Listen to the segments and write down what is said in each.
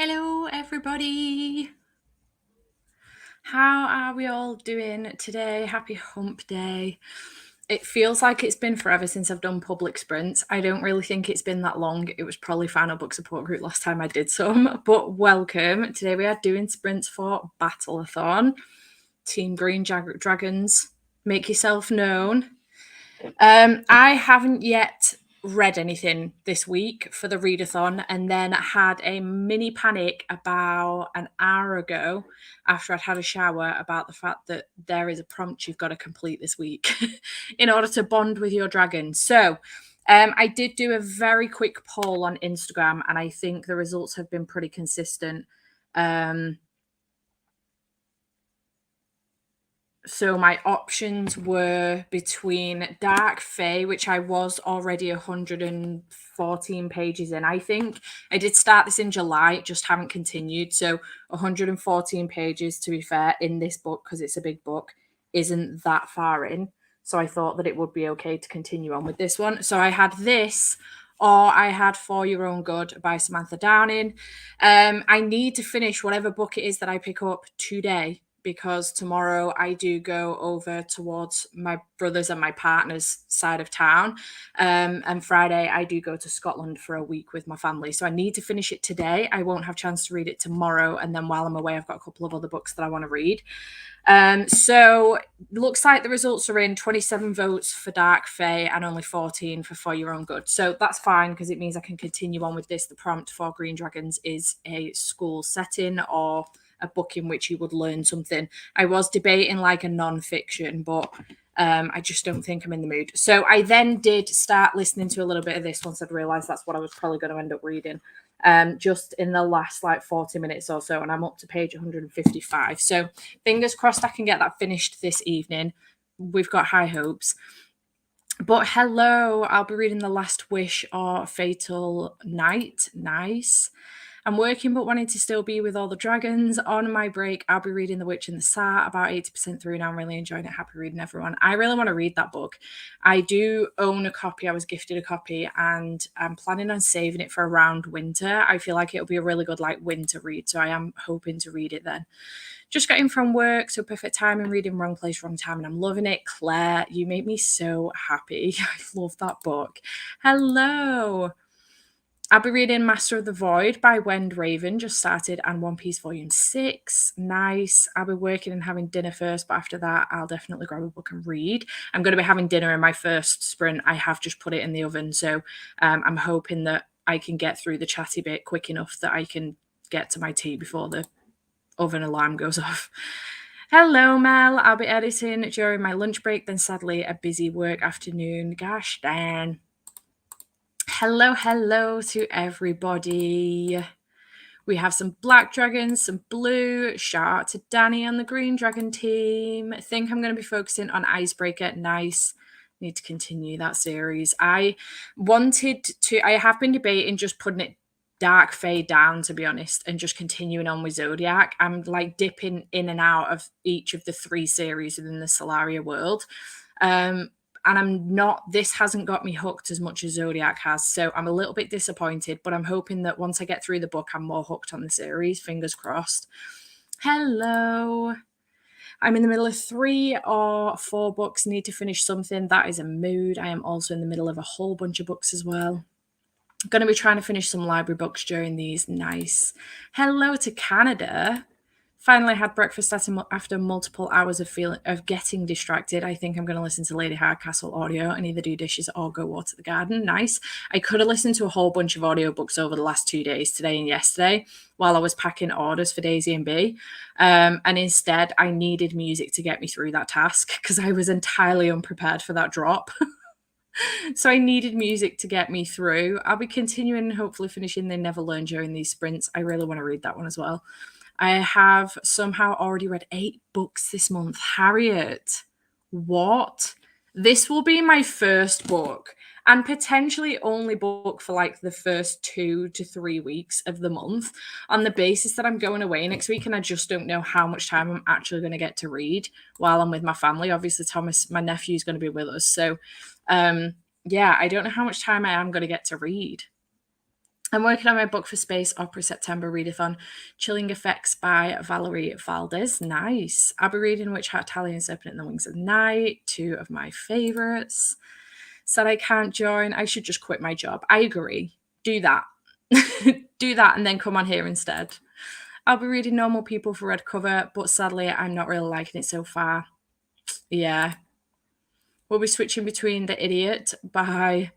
Hello, everybody. How are we all doing today? Happy hump day. It feels like it's been forever since I've done public sprints. I don't really think it's been that long. It was probably Final Book Support Group last time I did some, but welcome. Today we are doing sprints for Battleathon. Team Green Dragons, make yourself known. I haven't yet read anything this week for the readathon, and then had a mini panic about an hour ago after I'd had a shower about the fact that there is a prompt you've got to complete this week in order to bond with your dragon. So I did do a very quick poll on Instagram, and I think the results have been pretty consistent. So my options were between Dark Fae, which I was already 114 pages in, I think. I did start this in July, just haven't continued. So 114 pages, to be fair, in this book, because it's a big book, isn't that far in. So I thought that it would be okay to continue on with this one. So I had this, or I had For Your Own Good by Samantha Downing. I need to finish whatever book it is that I pick up today, because tomorrow I do go over towards my brother's and my partner's side of town. And Friday I do go to Scotland for a week with my family. So I need to finish it today. I won't have a chance to read it tomorrow. And then while I'm away, I've got a couple of other books that I want to read. So looks like the results are in: 27 votes for Dark Fae and only 14 for Your Own Good. So that's fine, because it means I can continue on with this. The prompt for Green Dragons is a school setting or a book in which you would learn something. I was debating like a non-fiction, but I just don't think I'm in the mood. So I then did start listening to a little bit of this once I'd realised that's what I was probably going to end up reading. Just in the last like 40 minutes or so, and I'm up to page 155. So fingers crossed I can get that finished this evening. We've got high hopes. But hello, I'll be reading The Last Wish or Fatal Night. Nice. I'm working but wanting to still be with all the dragons. On my break, I'll be reading The Witch and the Sat, about 80% through now. I'm really enjoying it. Happy reading, everyone. I really want to read that book. I do own a copy. I was gifted a copy, and I'm planning on saving it for around winter. I feel like it'll be a really good like winter read, so I am hoping to read it then. Just got in from work, so perfect time. I'm reading Wrong Place, Wrong Time, and I'm loving it. Claire, you make me so happy. I love that book. Hello. I'll be reading Master of the Void by Wend Raven, just started, and One Piece Volume 6. Nice. I'll be working and having dinner first, but after that, I'll definitely grab a book and read. I'm going to be having dinner in my first sprint. I have just put it in the oven, so I'm hoping that I can get through the chatty bit quick enough that I can get to my tea before the oven alarm goes off. Hello, Mel. I'll be editing during my lunch break, then sadly a busy work afternoon. Gosh, Dan. Hello to everybody. We have some black dragons, some blue. Shout out to Danny on the green dragon team. I think I'm going to be focusing on Icebreaker. Nice. Need to continue that series. I have been debating just putting it Dark Fae down, to be honest, and just continuing on with Zodiac. I'm like dipping in and out of each of the 3 series within the Solaria world. And this hasn't got me hooked as much as Zodiac has. So I'm a little bit disappointed, but I'm hoping that once I get through the book, I'm more hooked on the series. Fingers crossed. Hello. I'm in the middle of 3 or 4 books, need to finish something. That is a mood. I am also in the middle of a whole bunch of books as well. I'm going to be trying to finish some library books during these. Nice. Hello to Canada. Finally had breakfast after multiple hours of getting distracted. I think I'm going to listen to Lady Hardcastle audio and either do dishes or go water the garden. Nice. I could have listened to a whole bunch of audiobooks over the last 2 days, today and yesterday, while I was packing orders for Daisy and B. And instead, I needed music to get me through that task because I was entirely unprepared for that drop. So I needed music to get me through. I'll be continuing and hopefully finishing They Never Learn during these sprints. I really want to read that one as well. I have somehow already read 8 books this month. Harriet, what? This will be my first book and potentially only book for like the first 2 to 3 weeks of the month, on the basis that I'm going away next week and I just don't know how much time I'm actually going to get to read while I'm with my family. Obviously, Thomas, my nephew, is going to be with us. So, yeah, I don't know how much time I am going to get to read. I'm working on my book for Space Opera September readathon, Chilling Effects by Valerie Valdez. Nice. I'll be reading Witch Hat, Italian Serpent in the Wings of Night, 2 of my favourites. Said I can't join. I should just quit my job. I agree. Do that. Do that and then come on here instead. I'll be reading Normal People for Red Cover, but sadly I'm not really liking it so far. Yeah. We'll be switching between The Idiot by...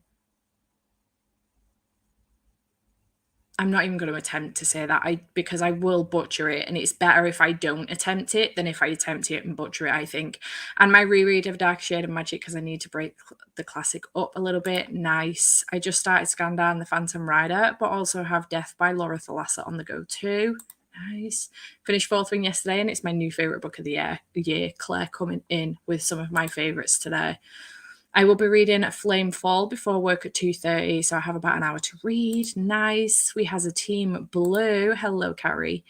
I'm not even going to attempt to say that because I will butcher it, and it's better if I don't attempt it than if I attempt it and butcher it, I think. And my reread of Dark Shade of Magic because I need to break the classic up a little bit. Nice. I just started Scandan the Phantom Rider, but also have Death by Laura Thalassa on the go too. Nice. Finished Fourth Wing yesterday, and it's my new favourite book of the year. Claire coming in with some of my favourites today. I will be reading Flamefall before work at 2:30, so I have about an hour to read. Nice. We has a team blue. Hello, Carrie.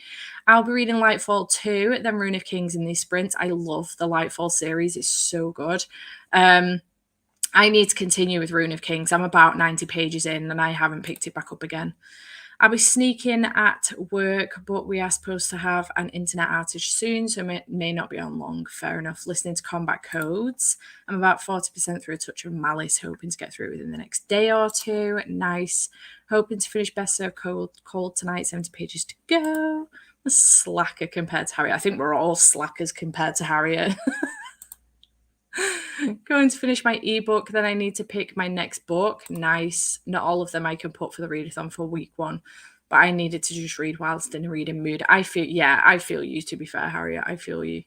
I'll be reading Lightfall 2, then Rune of Kings in these sprints. I love the Lightfall series. It's so good. I need to continue with Rune of Kings. I'm about 90 pages in, and I haven't picked it back up again. I'll be sneaking at work, but we are supposed to have an internet outage soon, so it may not be on long. Fair enough. Listening to Combat Codes. I'm about 40% through A Touch of Malice, hoping to get through it within the next day or two. Nice. Hoping to finish Best Served Cold tonight, 70 pages to go. A slacker compared to Harriet. I think we're all slackers compared to Harriet. Going to finish my ebook, then I need to pick my next book. Nice. Not all of them I can put for the readathon for week 1, but I needed to just read whilst in a reading mood. I feel you, to be fair, Harriet. I feel you.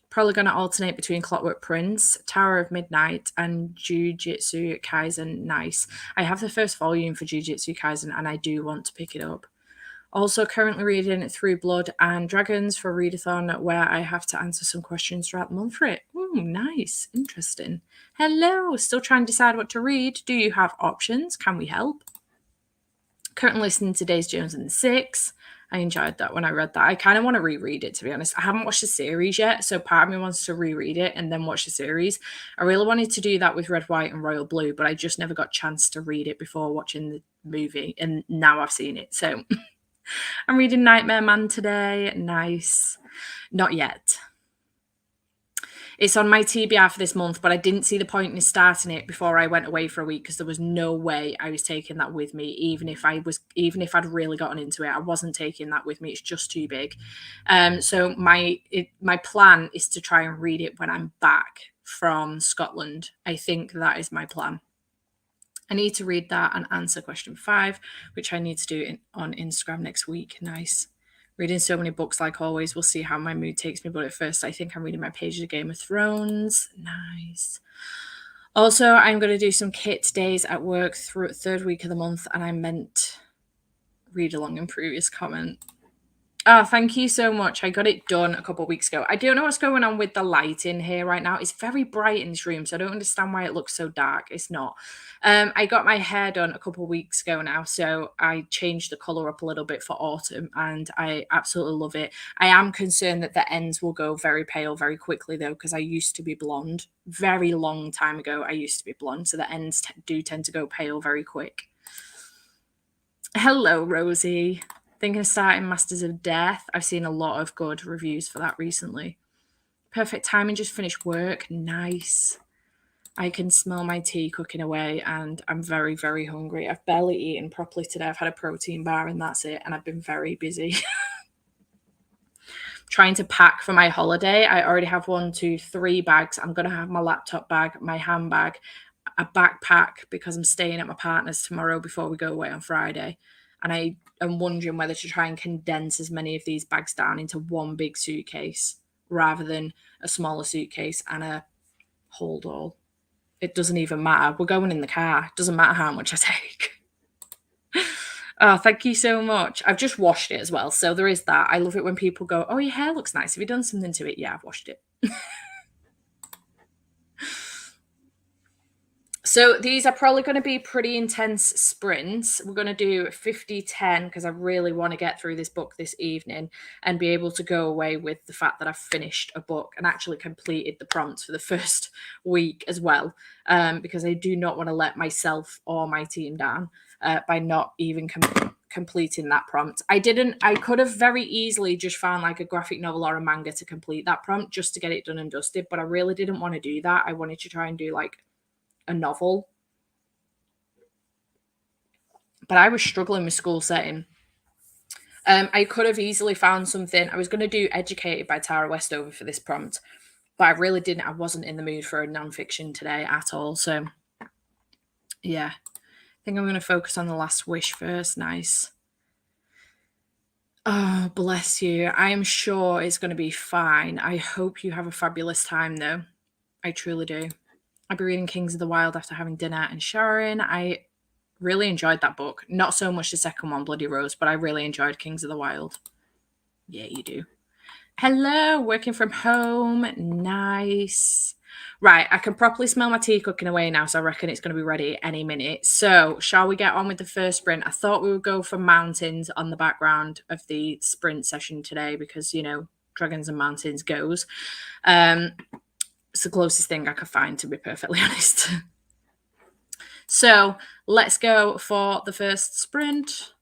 Probably going to alternate between Clockwork Prince, Tower of Midnight, and Jujutsu Kaisen. Nice. I have the first volume for Jujutsu Kaisen, and I do want to pick it up. Also currently reading Through Blood and Dragons for readathon, where I have to answer some questions throughout the month for it. Ooh, nice. Interesting. Hello. Still trying to decide what to read. Do you have options? Can we help? Currently listening to Days Jones and the Six. I enjoyed that when I read that. I kind of want to reread it, to be honest. I haven't watched the series yet, so part of me wants to reread it and then watch the series. I really wanted to do that with Red, White, and Royal Blue, but I just never got a chance to read it before watching the movie, and now I've seen it, so... I'm reading Nightmare Man today. Nice. Not yet. It's on my TBR for this month, but I didn't see the point in starting it before I went away for a week because there was no way I was taking that with me. Even if I'd really gotten into it, I wasn't taking that with me. It's just too big. So my plan is to try and read it when I'm back from Scotland. I think that is my plan. I need to read that and answer question 5, which I need to do on Instagram next week. Nice. Reading so many books like always. We'll see how my mood takes me. But at first, I think I'm reading my pages of Game of Thrones. Nice. Also, I'm going to do some kit days at work through 3rd week of the month. And I meant read along in previous comment. Oh, thank you so much. I got it done a couple of weeks ago. I don't know what's going on with the lighting here right now. It's very bright in this room, so I don't understand why it looks so dark. It's not. I got my hair done a couple of weeks ago now, so I changed the colour up a little bit for autumn, and I absolutely love it. I am concerned that the ends will go very pale very quickly, though, because I used to be blonde. Very long time ago, I used to be blonde, so the ends do tend to go pale very quick. Hello, Rosie. Thinking of starting Masters of Death. I've seen a lot of good reviews for that recently. Perfect timing, just finished work. Nice. I can smell my tea cooking away and I'm very, very hungry. I've barely eaten properly today. I've had a protein bar and that's it. And I've been very busy. Trying to pack for my holiday. I already have 1, 2, 3 bags. I'm going to have my laptop bag, my handbag, a backpack because I'm staying at my partner's tomorrow before we go away on Friday. And I am wondering whether to try and condense as many of these bags down into one big suitcase rather than a smaller suitcase and a hold all. It doesn't even matter. We're going in the car. It doesn't matter how much I take. Oh, thank you so much. I've just washed it as well. So there is that. I love it when people go, oh, your hair looks nice. Have you done something to it? Yeah, I've washed it. So these are probably going to be pretty intense sprints. We're going to do 50-10 because I really want to get through this book this evening and be able to go away with the fact that I've finished a book and actually completed the prompts for the first week as well, because I do not want to let myself or my team down by not even completing that prompt. I could have very easily just found like a graphic novel or a manga to complete that prompt just to get it done and dusted, but I really didn't want to do that. I wanted to try and do like a novel. But I was struggling with school setting. I could have easily found something. I was going to do Educated by Tara Westover for this prompt, but I really didn't. I wasn't in the mood for a nonfiction today at all. So, yeah, I think I'm going to focus on The Last Wish first. Nice. Oh, bless you. I am sure it's going to be fine. I hope you have a fabulous time, though. I truly do. I'll be reading Kings of the Wild after having dinner and showering. I really enjoyed that book. Not so much the second one, Bloody Rose, but I really enjoyed Kings of the Wild. Yeah, you do. Hello, working from home. Nice. Right, I can properly smell my tea cooking away now, so I reckon it's going to be ready any minute. So, shall we get on with the first sprint? I thought we would go for mountains on the background of the sprint session today because, Dragons and Mountains goes. It's the closest thing I could find, to be perfectly honest. So, let's go for the first sprint.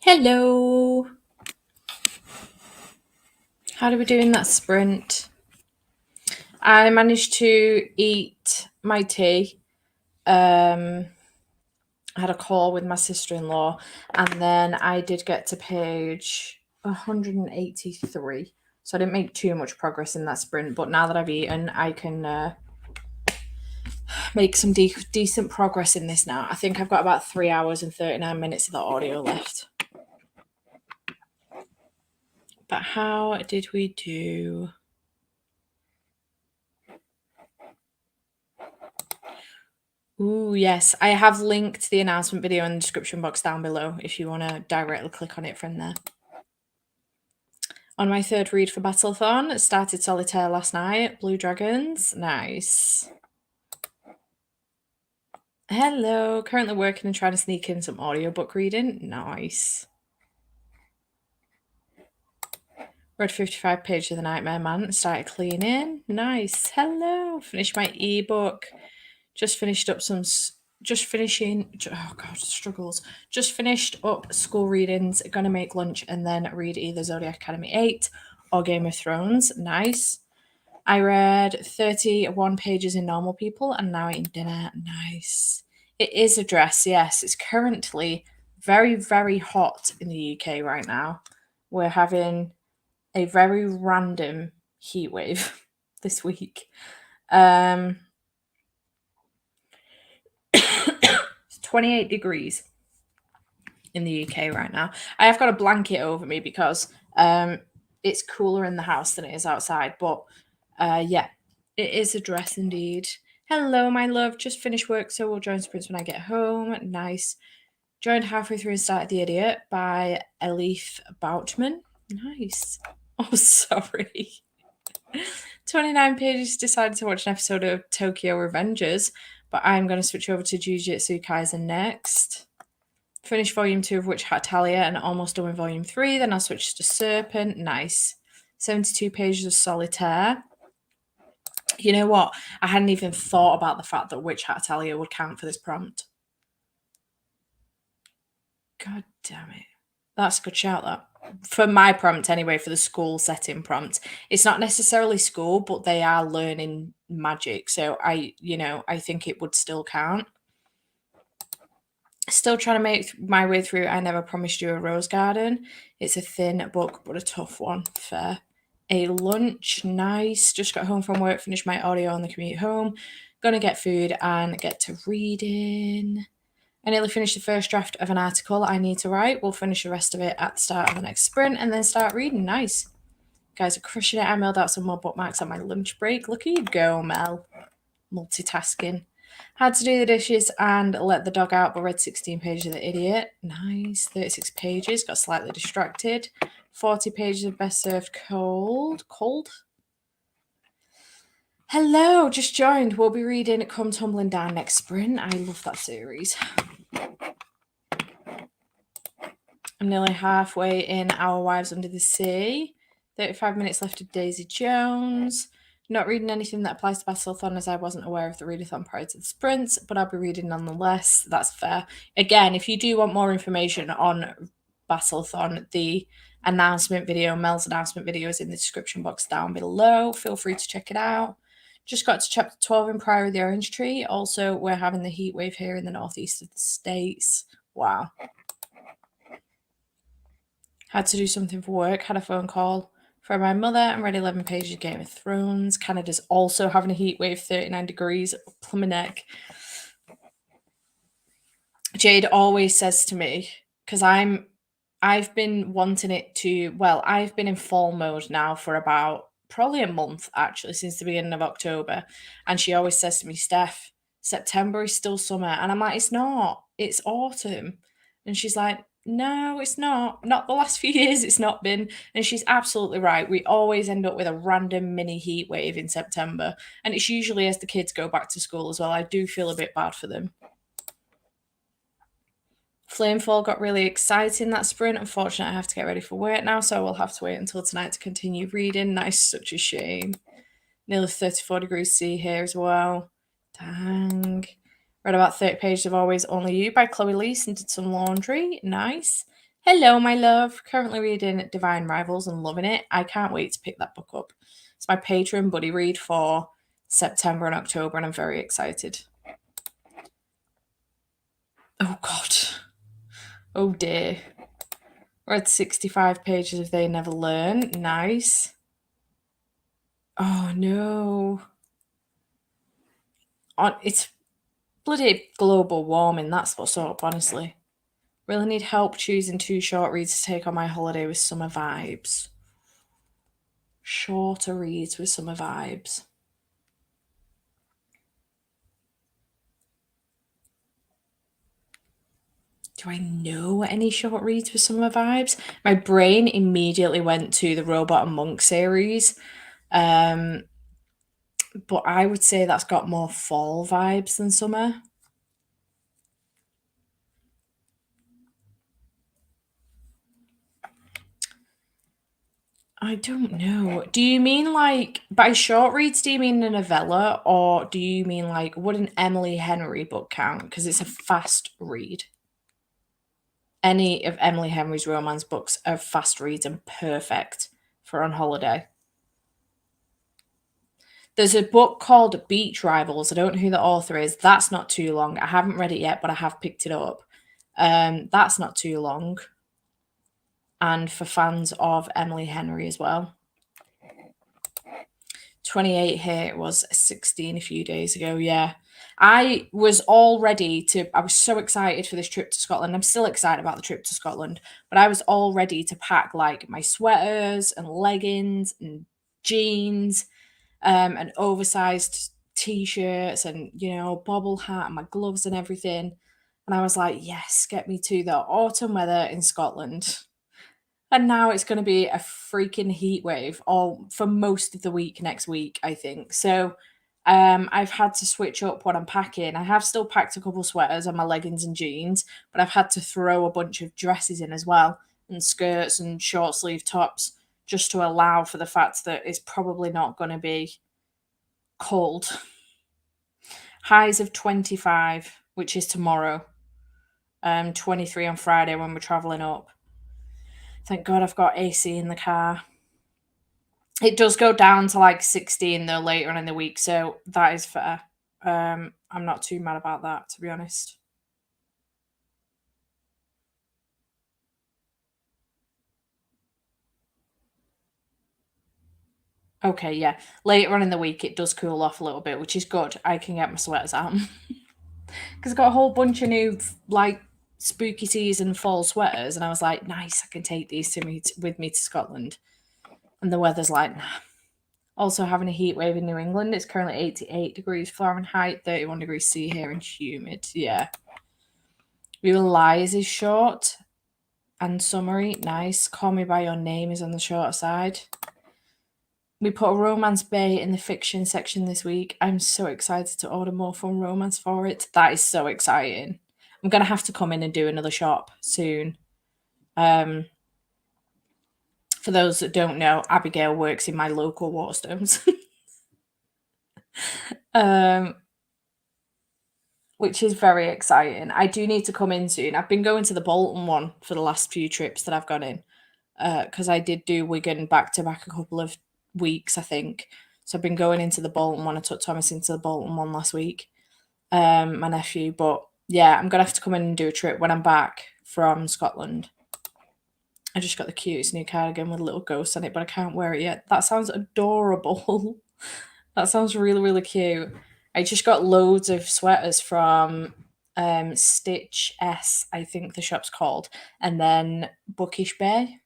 Hello. How did we do in that sprint? I managed to eat my tea. I had a call with my sister-in-law, and then I did get to page 183. So I didn't make too much progress in that sprint, but now that I've eaten, I can make some decent progress in this now. I think I've got about 3 hours and 39 minutes of the audio left. But how did we do? Ooh, yes. I have linked the announcement video in the description box down below if you want to directly click on it from there. On my third read for Battleathon, started Solitaire last night. Blue Dragons. Nice. Hello. Currently working and trying to sneak in some audiobook reading. Nice. Read 55 pages of The Nightmare Man. Started cleaning. Nice. Hello. Finished my ebook. Just finished up some... Just finishing... Oh, God, struggles. Just finished up school readings. Gonna make lunch and then read either Zodiac Academy 8 or Game of Thrones. Nice. I read 31 pages in Normal People and now eating dinner. Nice. It is a dress, yes. It's currently very, very hot in the UK right now. We're having a very random heat wave this week. It's 28 degrees in the UK right now. I have got a blanket over me because it's cooler in the house than it is outside. But yeah, it is a dress indeed. Hello, my love. Just finished work, so we'll join sprints when I get home. Nice. Joined halfway through and started The Idiot by Elif Boutman. Nice. Oh, sorry. 29 pages, decided to watch an episode of Tokyo Revengers, but I'm going to switch over to Jujutsu Kaisen next. Finished volume 2 of Witch Hat Talia and almost done with volume 3. Then I'll switch to Serpent. Nice. 72 pages of Solitaire. You know what? I hadn't even thought about the fact that Witch Hat Talia would count for this prompt. God damn it. That's a good shout, that. For my prompt anyway, for the school setting prompt. It's not necessarily school, but they are learning magic. So I think it would still count. Still trying to make my way through I Never Promised You a Rose Garden. It's a thin book, but a tough one. Fair. A lunch. Nice. Just got home from work, finished my audio on the commute home. Gonna get food and get to reading. I nearly finished the first draft of an article I need to write. We'll finish the rest of it at the start of the next sprint and then start reading. Nice. Guys are crushing it. I mailed out some more bookmarks on my lunch break. Look at you go, Mel. Multitasking. Had to do the dishes and let the dog out, but read 16 pages of The Idiot. Nice. 36 pages. Got slightly distracted. 40 pages of Best Served Cold. Cold? Hello, just joined. We'll be reading Come Tumbling Down next sprint. I love that series. I'm nearly halfway in Our Wives Under the Sea. 35 minutes left of Daisy Jones. Not reading anything that applies to Battleathon as I wasn't aware of the readathon prior to the sprints, but I'll be reading nonetheless. That's fair. Again, if you do want more information on Battleathon, the announcement video, Mel's announcement video is in the description box down below. Feel free to check it out. Just got to chapter 12 in Priory of the Orange Tree. Also, we're having the heat wave here in the northeast of the States. Wow. Had to do something for work, had a phone call from my mother and read 11 pages of Game of Thrones. Canada's also having a heat wave, 39 degrees, up my neck. Jade always says to me, because I've been wanting it to, well, I've been in fall mode now for about probably a month, actually, since the beginning of October. And she always says to me, Steph, September is still summer. And I'm like, it's not, it's autumn. And she's like, no, it's not. Not the last few years, it's not been. And she's absolutely right. We always end up with a random mini heat wave in September. And it's usually as the kids go back to school as well. I do feel a bit bad for them. Flamefall got really exciting that sprint. Unfortunately, I have to get ready for work now, so I will have to wait until tonight to continue reading. Nice, such a shame. Nearly 34 degrees C here as well. Dang. Read about 30 pages of Always Only You by Chloe Leese and did some laundry. Nice. Hello, my love. Currently reading Divine Rivals and loving it. I can't wait to pick that book up. It's my Patreon buddy read for September and October, and I'm very excited. Oh, God. Oh, dear. We're at 65 pages of They Never Learn. Nice. Oh, no. It's bloody global warming. That's what's up, honestly. Really need help choosing 2 short reads to take on my holiday with summer vibes. Shorter reads with summer vibes. Do I know any short reads with summer vibes? My brain immediately went to the Robot and Monk series. But I would say that's got more fall vibes than summer. I don't know. Do you mean like by short reads? Do you mean a novella, or do you mean like would an Emily Henry book count? Because it's a fast read. Any of Emily Henry's romance books are fast reads and perfect for on holiday. There's a book called Beach Rivals. I don't know who the author is. That's not too long. I haven't read it yet, but I have picked it up. That's not too long. And for fans of Emily Henry as well. 28 here, it was 16 a few days ago. Yeah. I was so excited for this trip to Scotland. I'm still excited about the trip to Scotland, but I was all ready to pack like my sweaters and leggings and jeans and oversized t-shirts and bobble hat and my gloves and everything. And I was like, yes, get me to the autumn weather in Scotland. And now it's going to be a freaking heat wave all for most of the week next week, I think. So I've had to switch up what I'm packing. I have still packed a couple sweaters and my leggings and jeans, but I've had to throw a bunch of dresses in as well, and skirts and short sleeve tops, just to allow for the fact that it's probably not going to be cold. Highs of 25, which is tomorrow. 23 on Friday when we're travelling up. Thank God I've got AC in the car. It does go down to like 16 though later on in the week, so that is fair. I'm not too mad about that, to be honest. Okay, yeah. Later on in the week, it does cool off a little bit, which is good. I can get my sweaters out. Because I've got a whole bunch of new, like, spooky season fall sweaters, and I was like, nice, I can take these with me to Scotland. And the weather's like, nah. Also having a heat wave in New England. It's currently 88 degrees Fahrenheit, 31 degrees C here and humid. Yeah. Real Lies is short and summary. Nice. Call Me By Your Name is on the shorter side. We put a romance bay in the fiction section this week. I'm so excited to order more fun romance for it. That is so exciting. I'm going to have to come in and do another shop soon. For those that don't know, Abigail works in my local Waterstones. Which is very exciting. I do need to come in soon. I've been going to the Bolton one for the last few trips that I've gone in, because I did do Wigan back to back a couple of weeks, I think. So I've been going into the Bolton one. I took Thomas into the Bolton one last week, my nephew. But yeah, I'm gonna have to come in and do a trip when I'm back from Scotland. I just got the cutest new cardigan with a little ghost on it, but I can't wear it yet. That sounds adorable. That sounds really, really cute. I just got loads of sweaters from Stitch S, I think the shop's called, and then Bookish Bay. I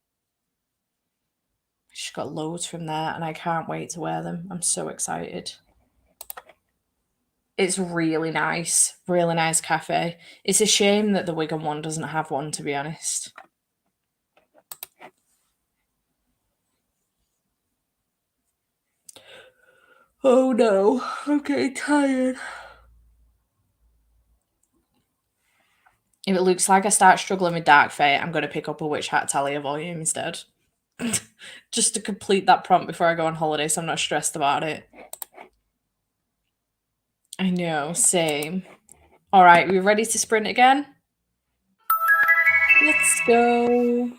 just got loads from there, and I can't wait to wear them. I'm so excited. It's really nice cafe. It's a shame that the Wigan one doesn't have one, to be honest. Oh no, I'm getting tired. If it looks like I start struggling with Dark Fate, I'm going to pick up a Witch Hat Talia volume instead. Just to complete that prompt before I go on holiday, so I'm not stressed about it. I know, same. All right, we ready to sprint again? Let's go.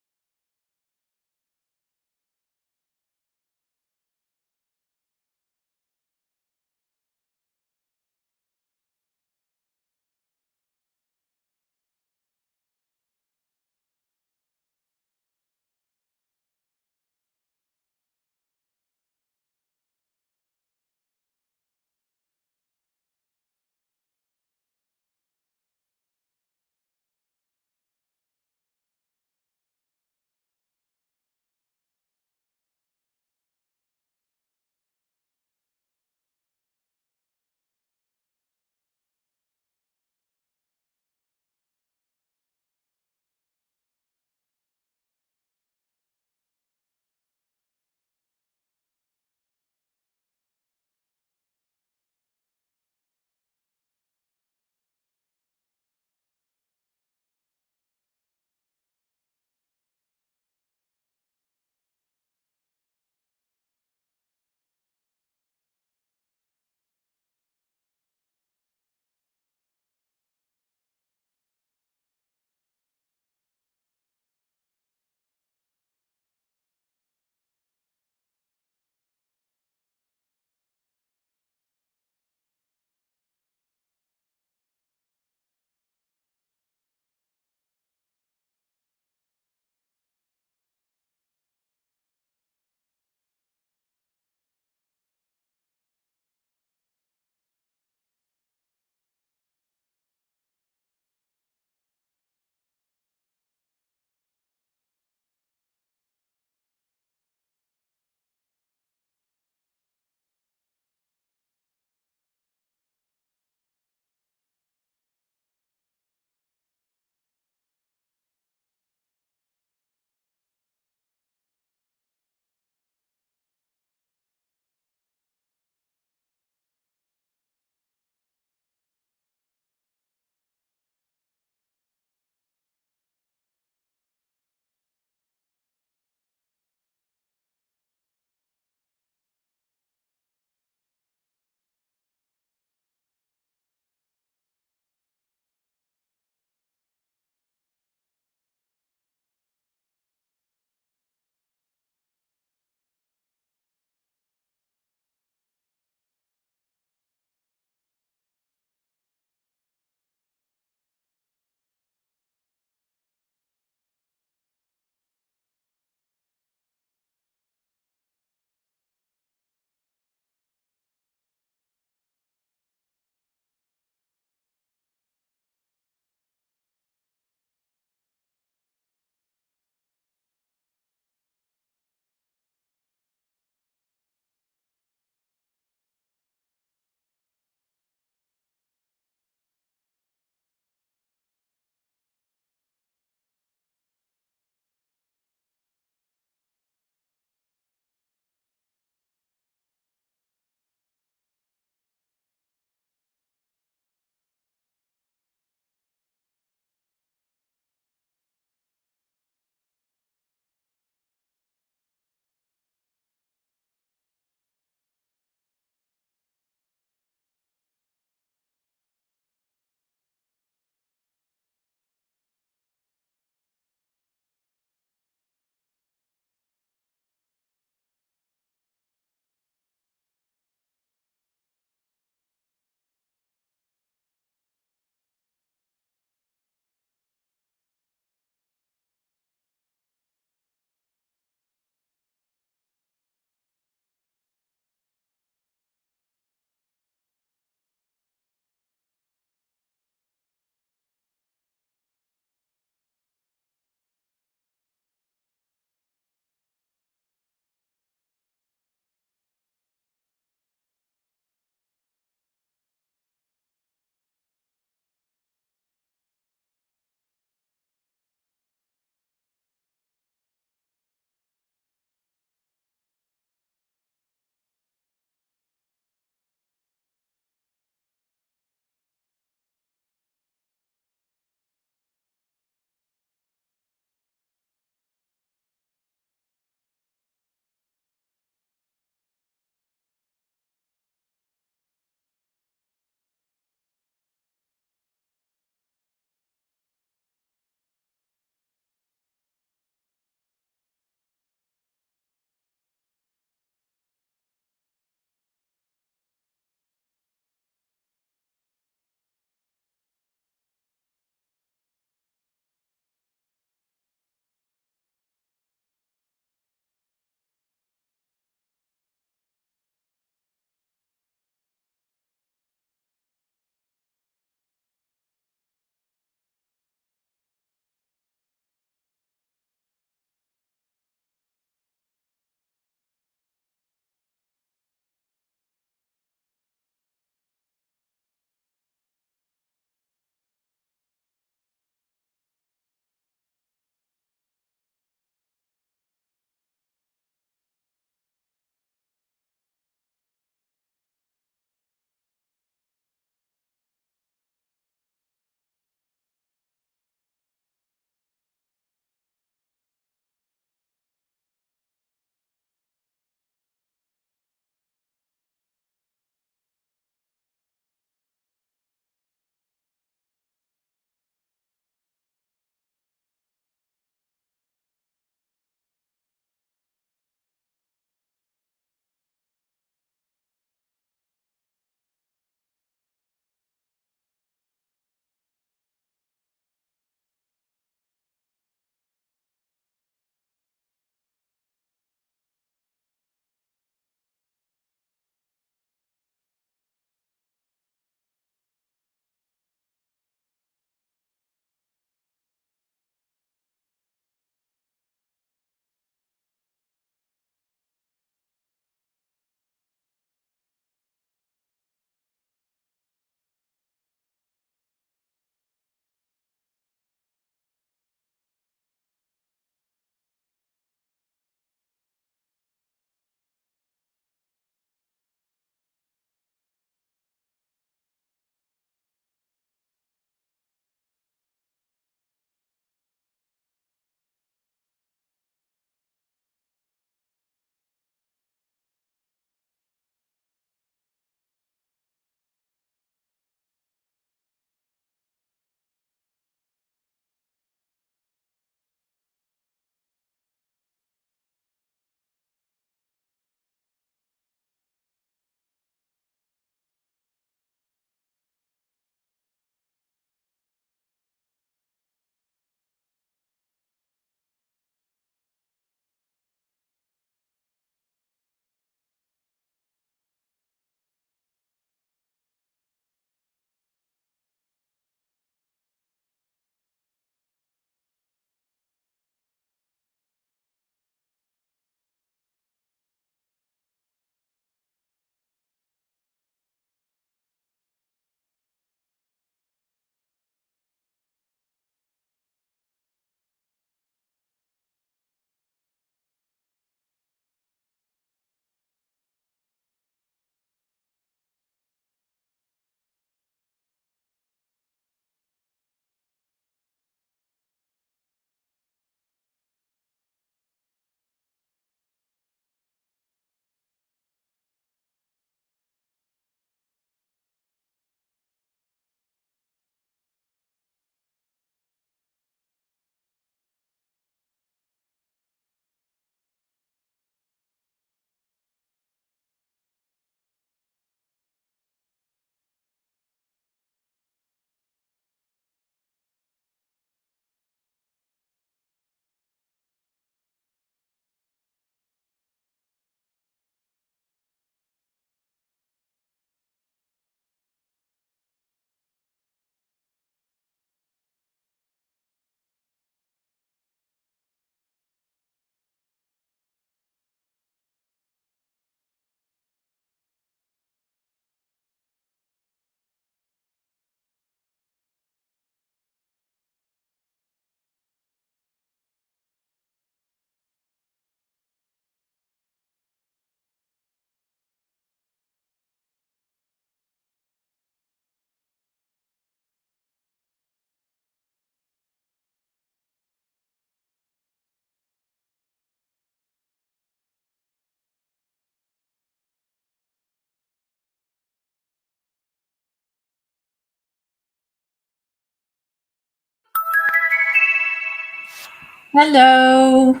Hello.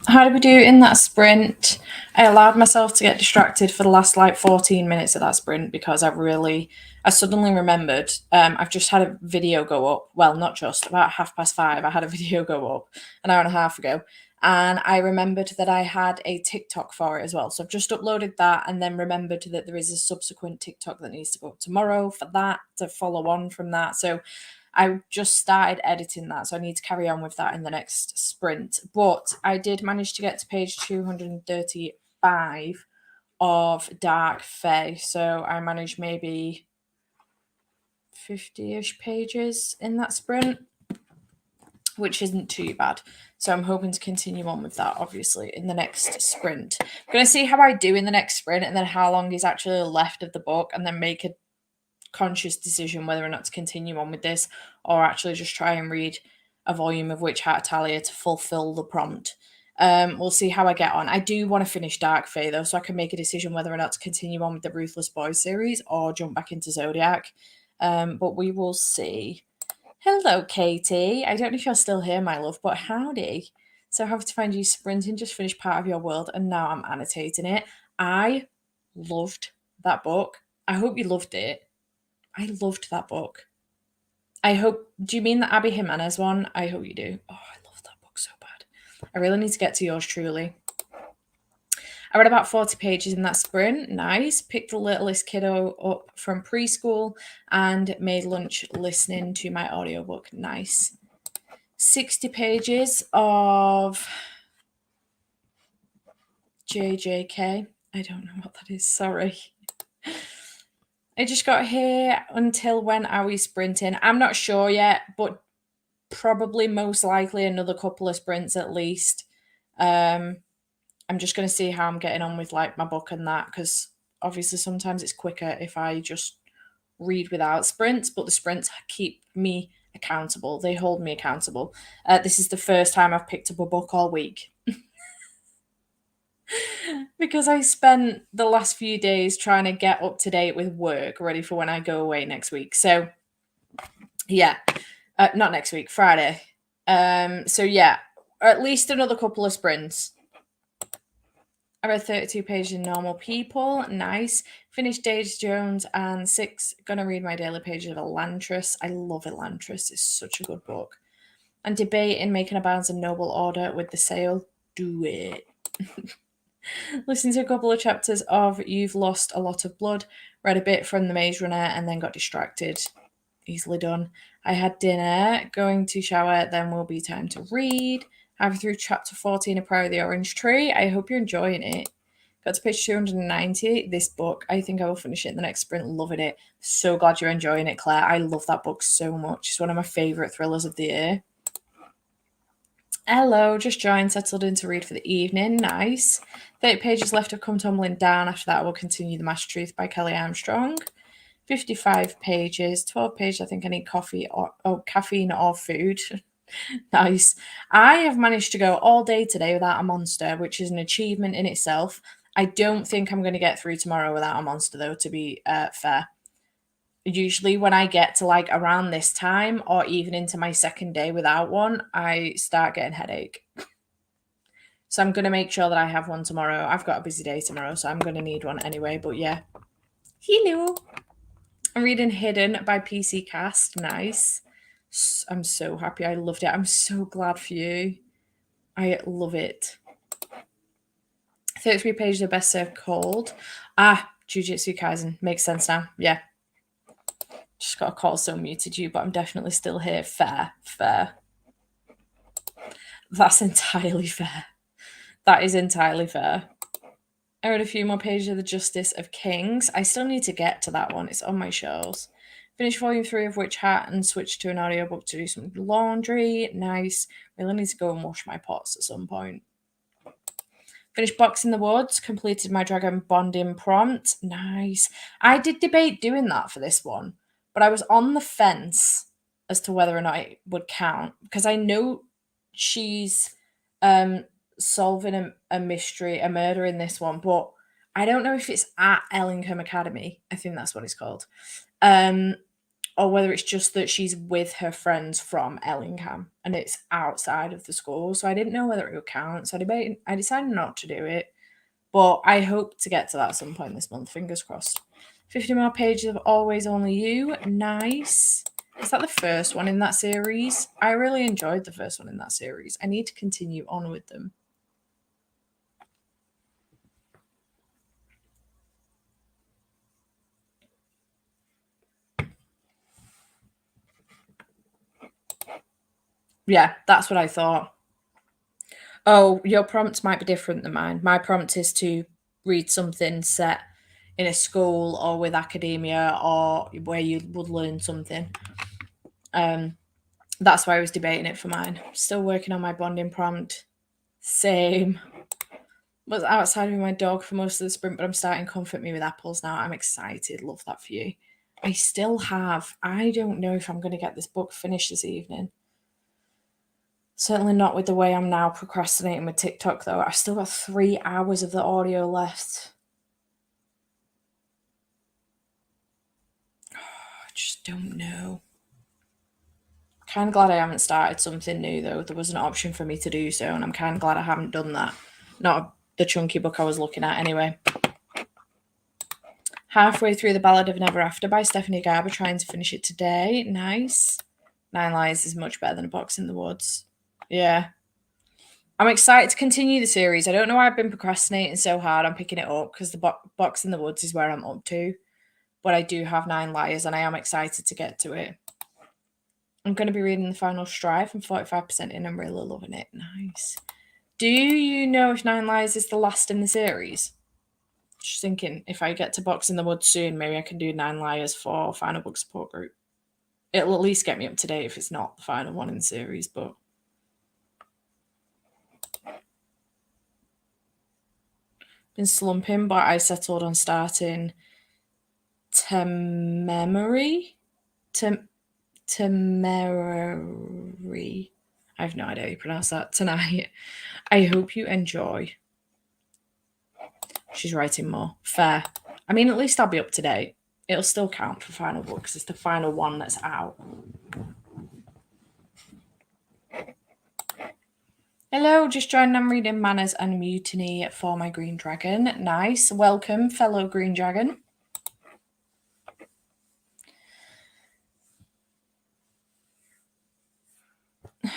How did we do in that sprint? I allowed myself to get distracted for the last like 14 minutes of that sprint because I suddenly remembered I've just had a video go up. Well, not just, about 5:30. I had a video go up an hour and a half ago. And I remembered that I had a TikTok for it as well. So I've just uploaded that and then remembered that there is a subsequent TikTok that needs to go up tomorrow for that to follow on from that. So I just started editing that, so I need to carry on with that in the next sprint. But I did manage to get to page 235 of Dark Fae, so I managed maybe 50-ish pages in that sprint, which isn't too bad. So I'm hoping to continue on with that, obviously, in the next sprint. I'm going to see how I do in the next sprint and then how long is actually left of the book, and then make a conscious decision whether or not to continue on with this or actually just try and read a volume of Witch Hat Italia to fulfill the prompt. We'll see how I get on. I do want to finish Dark Fae though, so I can make a decision whether or not to continue on with the Ruthless Boys series or jump back into Zodiac. But we will see. Hello, Katie. I don't know if you're still here, my love, but howdy. So happy to find you sprinting, just finished part of your world, and now I'm annotating it. I loved that book. I hope you loved it. I loved that book. Do you mean the Abby Jimenez one? I hope you do. Oh, I love that book so bad. I really need to get to yours truly. I read about 40 pages in that sprint. Nice. Picked the littlest kiddo up from preschool and made lunch listening to my audiobook. Nice. 60 pages of JJK. I don't know what that is. Sorry. I just got here. Until when are we sprinting? I'm not sure yet, but probably most likely another couple of sprints at least. I'm just going to see how I'm getting on with like my book and that, because obviously sometimes it's quicker if I just read without sprints, but the sprints keep me accountable. They hold me accountable. This is the first time I've picked up a book all week. Because I spent the last few days trying to get up to date with work, ready for when I go away next week. So, yeah, not next week, Friday. So yeah, at least another couple of sprints. I read 32 pages in Normal People. Nice. Finished Dage Jones and 6. Gonna read my daily pages of Elantris. I love Elantris. It's such a good book. And debate in Making a Balance and Noble Order with the sale. Do it. Listened to a couple of chapters of You've Lost a Lot of Blood, read a bit from The Maze Runner, and then got distracted. Easily done. I had dinner, going to shower, then will be time to read. Halfway through chapter 14 of Prayer of the Orange Tree. I hope you're enjoying it. Got to page 290. This book, I think I will finish it in the next sprint. Loving it. So glad you're enjoying it, Claire. I love that book so much. It's one of my favourite thrillers of the year. Hello, just joined, settled in to read for the evening. Nice. 30 pages left have come tumbling down. After that, I will continue The Master Truth by Kelly Armstrong. 55 pages, 12 pages. I think I need caffeine or food. Nice. I have managed to go all day today without a monster, which is an achievement in itself. I don't think I'm going to get through tomorrow without a monster, though, to be fair. Usually when I get to like around this time or even into my second day without one, I start getting headache. So I'm going to make sure that I have one tomorrow. I've got a busy day tomorrow, so I'm going to need one anyway. But yeah. Hello. I'm reading Hidden by PC Cast. Nice. I'm so happy. I loved it. I'm so glad for you. I love it. 33 pages of Best Served Cold. Jujutsu Kaisen. Makes sense now. Yeah. Just got a call, so muted you, but I'm definitely still here. Fair. That's entirely fair. That is entirely fair. I read a few more pages of The Justice of Kings. I still need to get to that one. It's on my shelves. Finished volume 3 of Witch Hat and switched to an audiobook to do some laundry. Nice. Really need to go and wash my pots at some point. Finished Box in the Woods. Completed my Dragon Bonding prompt. Nice. I did debate doing that for this one, but I was on the fence as to whether or not it would count, because I know she's solving a mystery, a murder in this one, but I don't know if it's at Ellingham Academy. I think that's what it's called. or whether it's just that she's with her friends from Ellingham and it's outside of the school. So I didn't know whether it would count. So I decided not to do it. But I hope to get to that at some point this month. Fingers crossed. 50 more pages of Always Only You. Nice. Is that the first one in that series? I really enjoyed the first one in that series. I need to continue on with them. Yeah, that's what I thought. Oh, your prompt might be different than mine. My prompt is to read something set in a school or with academia or where you would learn something. That's why I was debating it for mine. Still working on my bonding prompt. Same. Was outside with my dog for most of the sprint, but I'm starting Comfort Me with Apples now. I'm excited. Love that for you. I don't know if I'm going to get this book finished this evening. Certainly not with the way I'm now procrastinating with TikTok, though. I've still got 3 hours of the audio left. I just don't know. Kind of glad I haven't started something new, though. There was an option for me to do so, and I'm kind of glad I haven't done that. Not the chunky book I was looking at, anyway. Halfway through The Ballad of Never After by Stephanie Garber, trying to finish it today. Nice. 9 Lives is much better than A Box in the Woods. Yeah. I'm excited to continue the series. I don't know why I've been procrastinating so hard on picking it up, because the Box in the Woods is where I'm up to. But I do have 9 Lives, and I am excited to get to it. I'm going to be reading The Final Strive. I'm 45% in. I'm really loving it. Nice. Do you know if 9 Lives is the last in the series? Just thinking, if I get to Box in the Woods soon, maybe I can do 9 Liars for Final Book Support Group. It'll at least get me up to date if it's not the final one in the series, but... Been slumping, but I settled on starting Temerary. Temerary. I have no idea how you pronounce that tonight. I hope you enjoy. She's writing more. Fair. I mean, at least I'll be up to date. It'll still count for final book because it's the final one that's out. Hello, just joined. I'm reading Manners and Mutiny for my Green Dragon. Nice. Welcome, fellow Green Dragon. I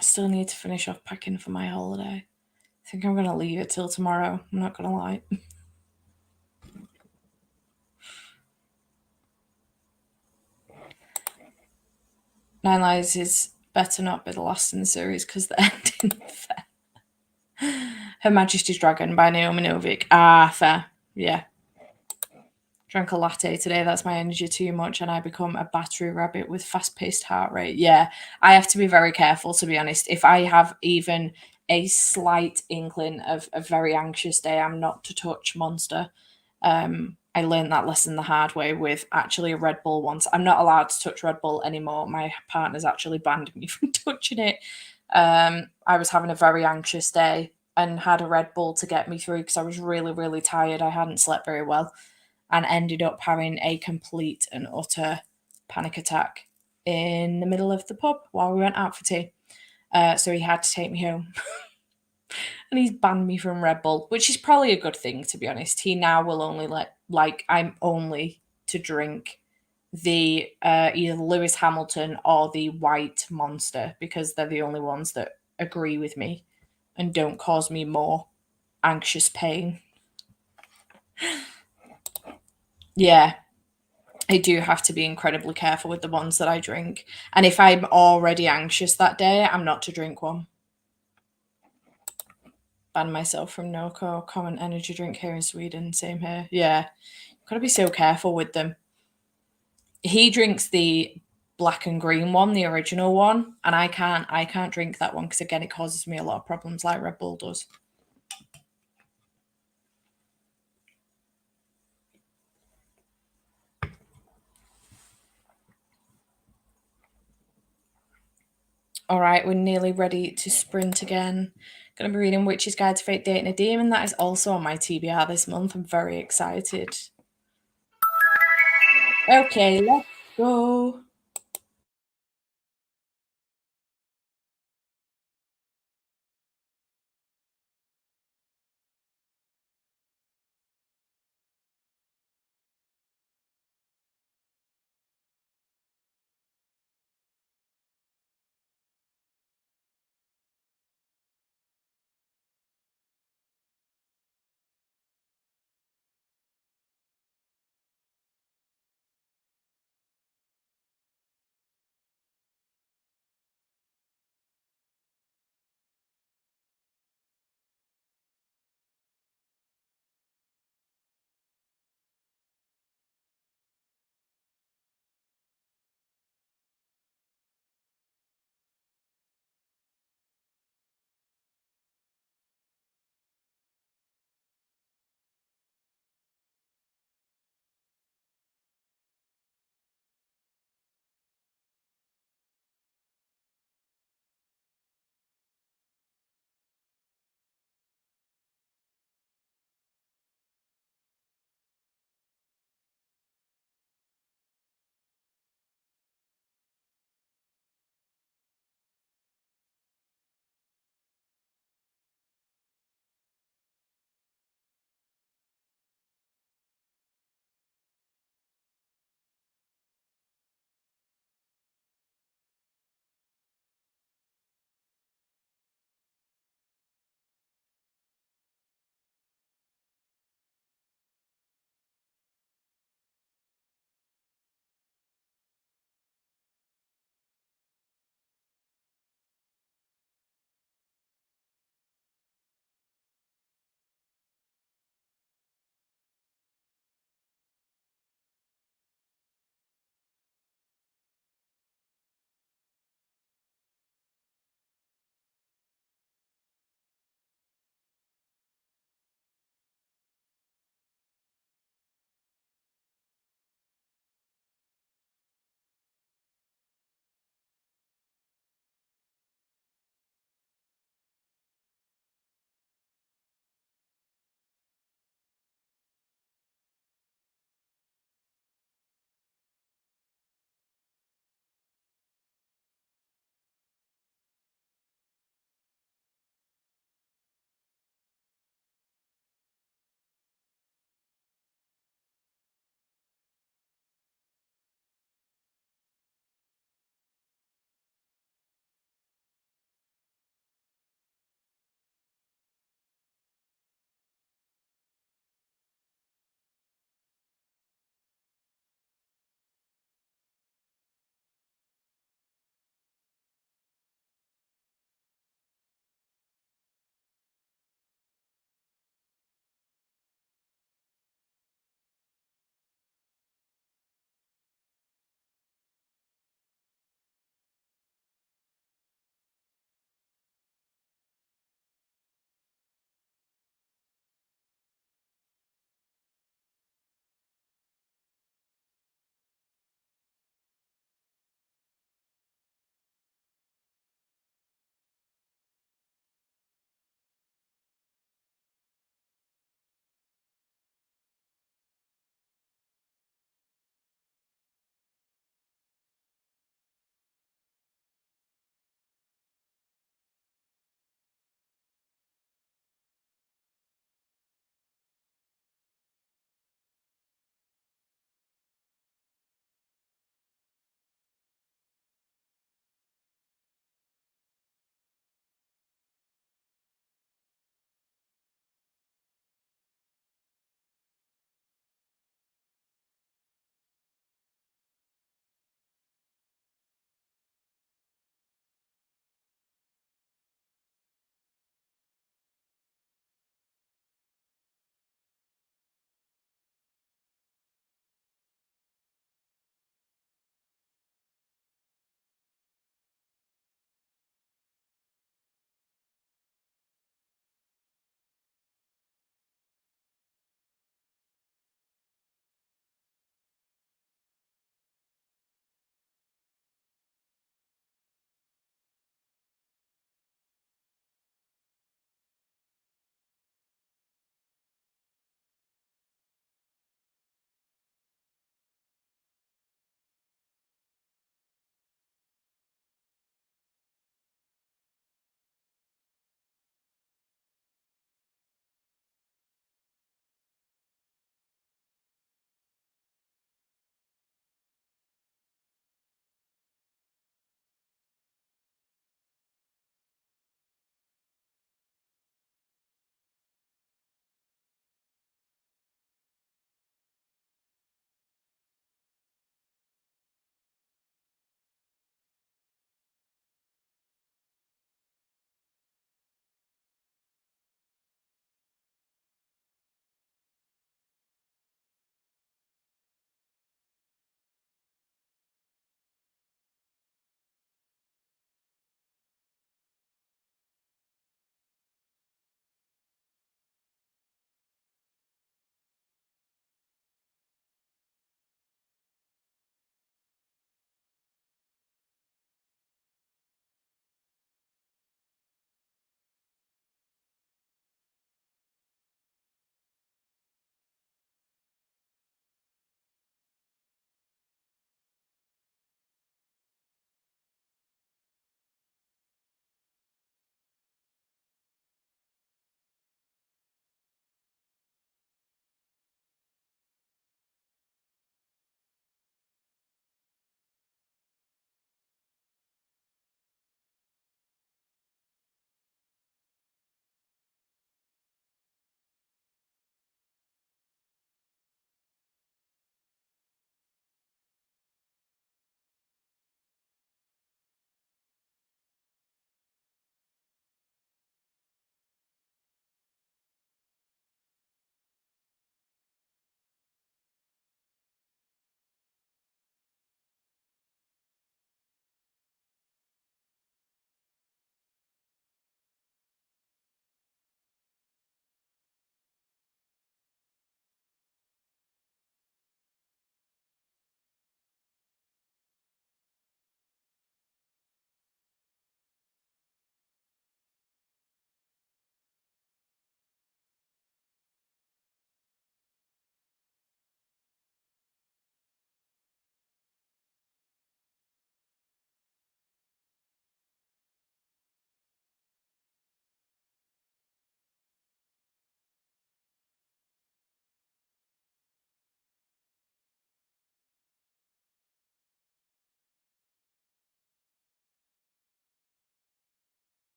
still need to finish off packing for my holiday. I think I'm going to leave it till tomorrow. I'm not going to lie. Nine Lives is better not be the last in the series because the ending fair. Her Majesty's Dragon by Naomi Novik. Fair. Yeah. Drank a latte today. That's my energy too much, and I become a battery rabbit with fast-paced heart rate. Yeah, I have to be very careful, to be honest. If I have even a slight inkling of a very anxious day, I'm not to touch Monster. I learned that lesson the hard way with actually a Red Bull once. I'm not allowed to touch Red Bull anymore. My partner's actually banned me from touching it. I was having a very anxious day and had a Red Bull to get me through because I was really, really tired. I hadn't slept very well and ended up having a complete and utter panic attack in the middle of the pub while we went out for tea. So he had to take me home. And he's banned me from Red Bull, which is probably a good thing, to be honest. He now will only I'm only to drink the either Lewis Hamilton or the White Monster because they're the only ones that agree with me and don't cause me more anxious pain. Yeah, I do have to be incredibly careful with the ones that I drink. And if I'm already anxious that day, I'm not to drink one. Ban myself from Noco, common energy drink here in Sweden. Same here. Yeah, gotta be so careful with them. He drinks the black and green one, the original one, and I can't drink that one because again, it causes me a lot of problems like Red Bull does. All right, we're nearly ready to sprint again. Going to be reading Witch's Guide to Fate Dating a Demon. That is also on my TBR this month. I'm very excited. Okay, let's go.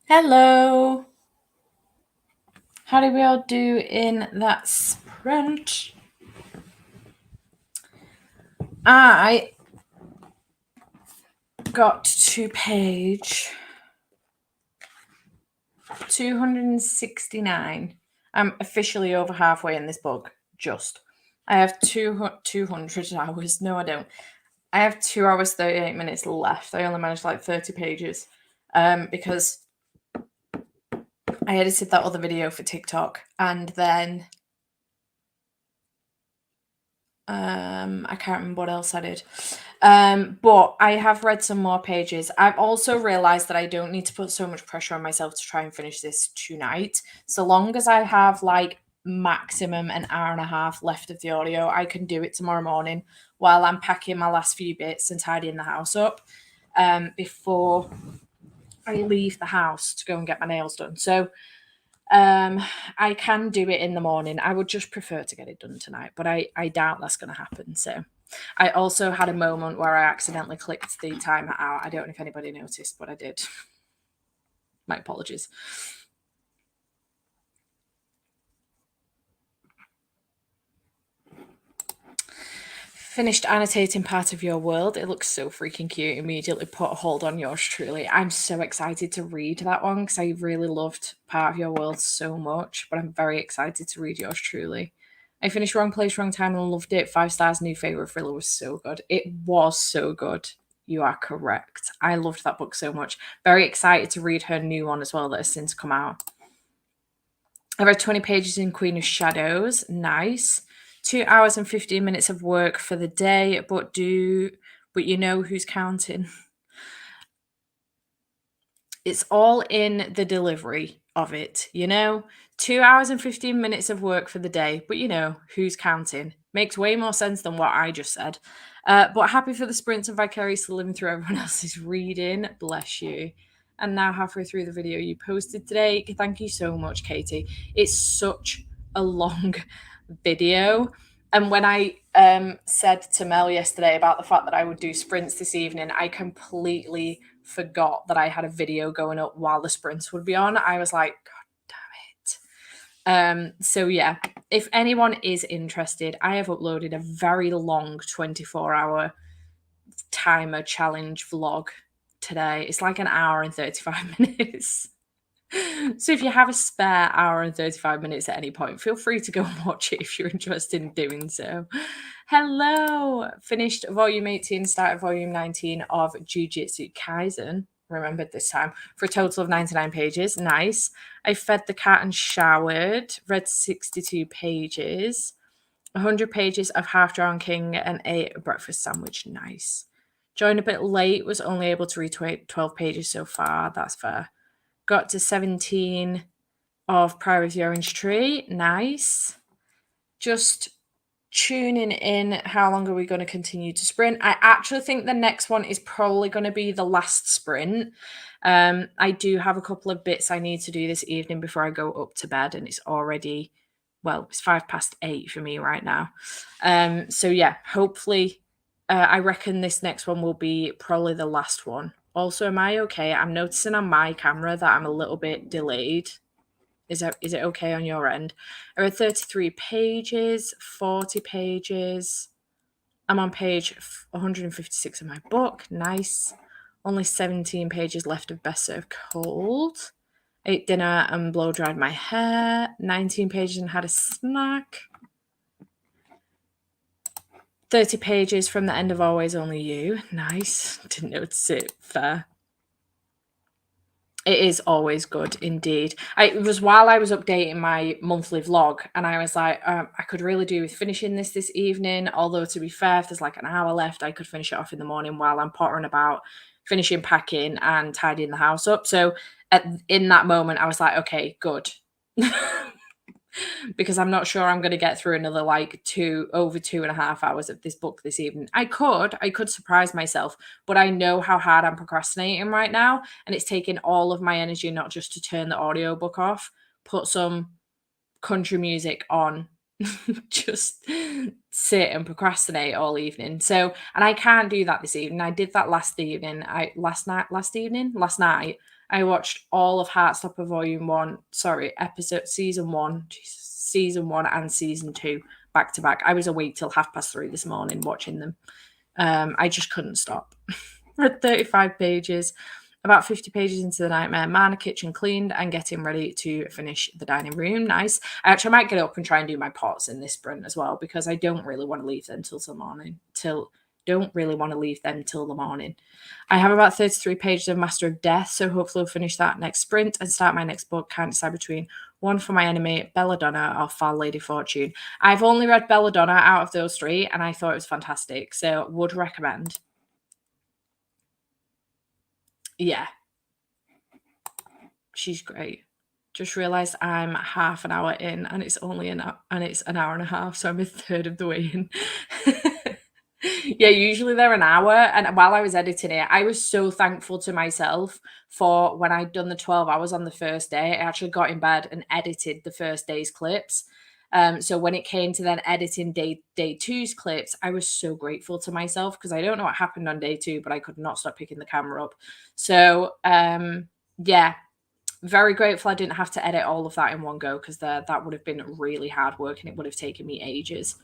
Hello. How did we all do in that sprint? I got to page 269. I'm officially over halfway in this book, just. I have 200 hours. No, I don't. I have 2 hours, 38 minutes left. I only managed like 30 pages because I edited that other video for TikTok, and then I can't remember what else I did. But I have read some more pages. I've also realized that I don't need to put so much pressure on myself to try and finish this tonight. So long as I have like maximum an hour and a half left of the audio, I can do it tomorrow morning while I'm packing my last few bits and tidying the house up before I leave the house to go and get my nails done. So I can do it in the morning. I would just prefer to get it done tonight, but I doubt that's going to happen. So I also had a moment where I accidentally clicked the timer out. I don't know if anybody noticed, but I did. My apologies. Finished annotating part of your world. It looks so freaking cute. Immediately put a hold on yours truly. I'm so excited to read that one because I really loved part of your world so much, but I'm very excited to read yours truly. I finished Wrong Place, Wrong Time and loved it. 5 stars, new favorite thriller was so good. It was so good. You are correct. I loved that book so much. Very excited to read her new one as well that has since come out. I read 20 pages in Queen of Shadows. Nice. 2 hours and 15 minutes of work for the day, but you know who's counting. It's all in the delivery of it, you know? 2 hours and 15 minutes of work for the day, but you know who's counting. Makes way more sense than what I just said. But happy for the sprints and vicariously living through everyone else's reading. Bless you. And now halfway through the video you posted today. Thank you so much, Katie. It's such a long video. And when I said to Mel yesterday about the fact that I would do sprints this evening, I completely forgot that I had a video going up while the sprints would be on. I was like, God damn it. So yeah, if anyone is interested, I have uploaded a very long 24-hour timer challenge vlog today. It's like an hour and 35 minutes. So if you have a spare hour and 35 minutes at any point, feel free to go and watch it if you're interested in doing so. Hello! Finished volume 18, started volume 19 of Jujutsu Kaisen. Remembered this time. For a total of 99 pages. Nice. I fed the cat and showered. Read 62 pages. 100 pages of Half Drowned King and ate a breakfast sandwich. Nice. Joined a bit late. Was only able to read 12 pages so far. That's fair. Got to 17 of Priory of the Orange Tree. Nice. Just tuning in. How long are we going to continue to sprint? I actually think the next one is probably going to be the last sprint. I do have a couple of bits I need to do this evening before I go up to bed, and it's already, well, it's 8:05 for me right now. So yeah, hopefully, I reckon this next one will be probably the last one. Also, am I okay? I'm noticing on my camera that I'm a little bit delayed. Is it okay on your end? I read 33 pages, 40 pages. I'm on page 156 of my book. Nice. Only 17 pages left of Best Served Cold. Ate dinner and blow dried my hair. 19 pages and had a snack. 30 pages from the end of Always Only You. Nice. Didn't notice it. Fair. It is always good, indeed. It was while I was updating my monthly vlog, and I was like, I could really do with finishing this evening. Although, to be fair, if there's like an hour left, I could finish it off in the morning while I'm pottering about, finishing packing and tidying the house up. So in that moment, I was like, okay, good. Because I'm not sure I'm going to get through another like over 2.5 hours of this book this evening. I could surprise myself, but I know how hard I'm procrastinating right now, and it's taking all of my energy not just to turn the audiobook off, put some country music on just sit and procrastinate all evening. So, and I can't do that this evening. I did that last evening. Last night, I watched all of Heartstopper Volume 1, season 1, season 1 and season 2 back to back. I was awake till 3:30 this morning watching them. I just couldn't stop. Read 35 pages. About 50 pages into the nightmare, Mana kitchen cleaned and getting ready to finish the dining room. Nice. Actually, I might get up and try and do my pots in this sprint as well, because I don't really want to leave them till the morning. I have about 33 pages of Master of Death, so hopefully I'll finish that next sprint and start my next book. Can't decide between One for My Enemy, Belladonna, or Far Lady Fortune. I've only read Belladonna out of those three, and I thought it was fantastic, so would recommend. Yeah. She's great. Just realized I'm half an hour in and it's an hour and a half, so I'm a third of the way in. Yeah, usually they're an hour. And while I was editing it, I was so thankful to myself for when I'd done the 12 hours on the first day. I actually got in bed and edited the first day's clips. So when it came to then editing day two's clips, I was so grateful to myself, because I don't know what happened on day two, but I could not stop picking the camera up. So yeah, very grateful I didn't have to edit all of that in one go, because that would have been really hard work and it would have taken me ages.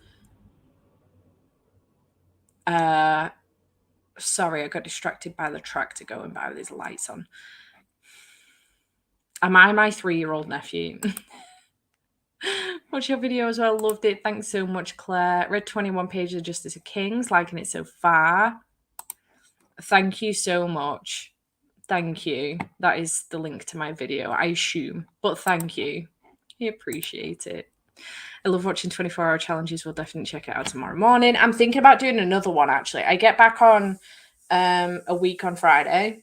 Sorry, I got distracted by the tractor going by with his lights on. Am I my 3-year-old nephew? Watch your video as well. Loved it. Thanks so much, Claire. Read 21 pages of Justice of Kings. Liking it so far. Thank you so much. Thank you. That is the link to my video, I assume. But thank you. I appreciate it. I love watching 24-hour challenges. We'll definitely check it out tomorrow morning. I'm thinking about doing another one, actually. I get back on a week on Friday.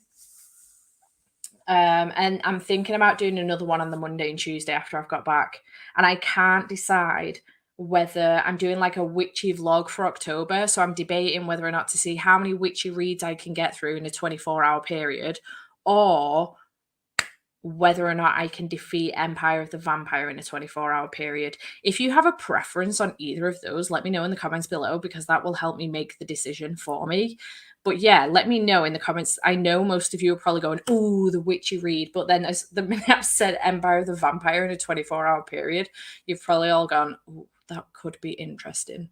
And I'm thinking about doing another one on the Monday and Tuesday after I've got back. And I can't decide whether I'm doing like a witchy vlog for October. So I'm debating whether or not to see how many witchy reads I can get through in a 24-hour period, or whether or not I can defeat Empire of the Vampire in a 24-hour period. If you have a preference on either of those, let me know in the comments below, because that will help me make the decision for me. But yeah, let me know in the comments. I know most of you are probably going, "Ooh, the witchy read," but then as the minute I've said Empire of the Vampire in a 24-hour period, you've probably all gone, "Ooh, that could be interesting."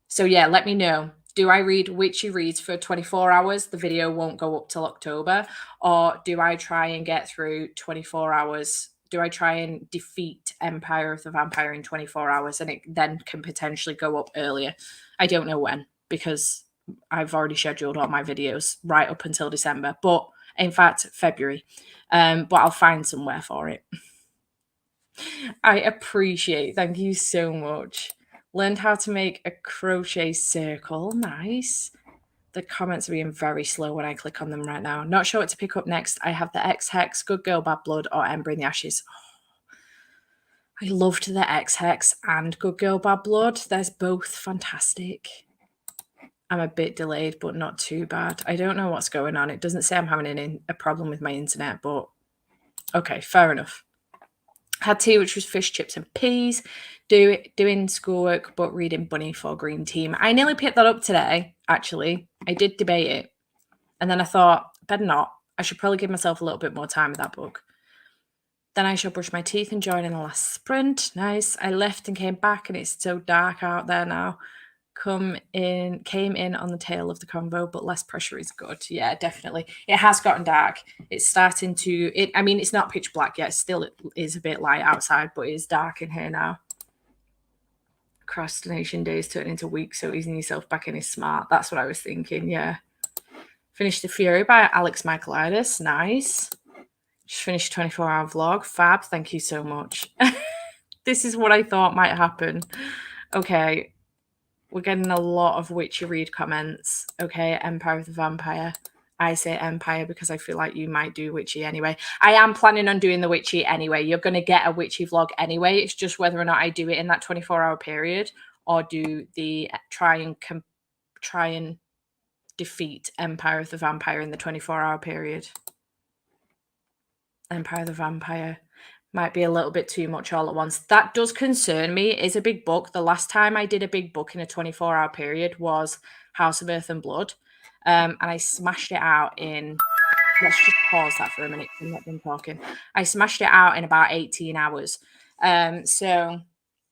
So yeah, let me know. Do I read witchy reads for 24 hours? The video won't go up till October. Or do I try and get through 24 hours? Do I try and defeat Empire of the Vampire in 24 hours, and it then can potentially go up earlier? I don't know when, because I've already scheduled all my videos right up until December, but in fact, February. But I'll find somewhere for it. I appreciate. Thank you so much. Learned how to make a crochet circle. Nice. The comments are being very slow when I click on them right now. Not sure what to pick up next. I have the X-Hex, Good Girl, Bad Blood, or Ember in the Ashes. I loved the X-Hex and Good Girl, Bad Blood. They're both fantastic. I'm a bit delayed, but not too bad. I don't know what's going on. It doesn't say I'm having a problem with my internet, but okay, fair enough. Had tea, which was fish, chips, and peas. Doing schoolwork, but reading Bunny for Green Team. I nearly picked that up today, actually. I did debate it. And then I thought, better not. I should probably give myself a little bit more time with that book. Then I shall brush my teeth and join in the last sprint. Nice. I left and came back, and it's so dark out there now. Came in on the tail of the convo, but less pressure is good. Yeah, definitely. It has gotten dark. It's starting to it's not pitch black yet. Still, it is a bit light outside, but it is dark in here now. Procrastination days turn into weeks, so easing yourself back in is smart. That's what I was thinking. Yeah. Finished The Fury by Alex Michaelides. Nice. Just finished 24-hour vlog. Fab. Thank you so much. This is what I thought might happen. Okay. We're getting a lot of witchy read comments. Okay, Empire of the Vampire. I say Empire because I feel like you might do witchy anyway. I am planning on doing the witchy anyway. You're going to get a witchy vlog anyway. It's just whether or not I do it in that 24-hour period, or do the try and defeat Empire of the Vampire in the 24-hour period. Empire of the Vampire. Might be a little bit too much all at once. That does concern me. It is a big book. The last time I did a big book in a 24-hour period was House of Earth and Blood. And I smashed it out in, let's just pause that for a minute. I'm not done talking. I smashed it out in about 18 hours. So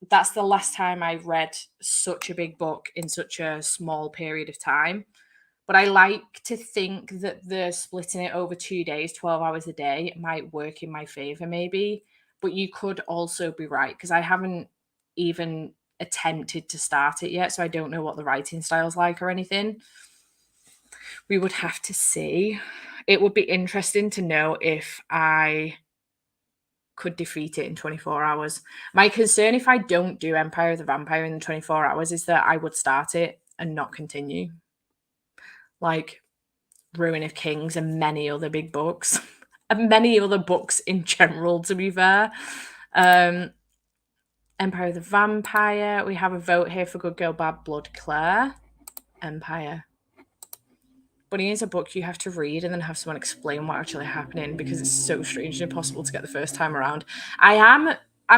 that's the last time I read such a big book in such a small period of time. But I like to think that the splitting it over 2 days, 12 hours a day, might work in my favor maybe. But you could also be right because I haven't even attempted to start it yet, so I don't know what the writing style's like or anything. We would have to see. It would be interesting to know if I could defeat it in 24 hours. My concern if I don't do Empire of the Vampire in the 24 hours is that I would start it and not continue. Like Ruin of Kings and many other big books. And many other books in general, to be fair. Empire of the Vampire. We have a vote here for Good Girl, Bad Blood, Claire. Empire. Bunny is a book you have to read and then have someone explain what's actually happening because it's so strange and impossible to get the first time around. I'm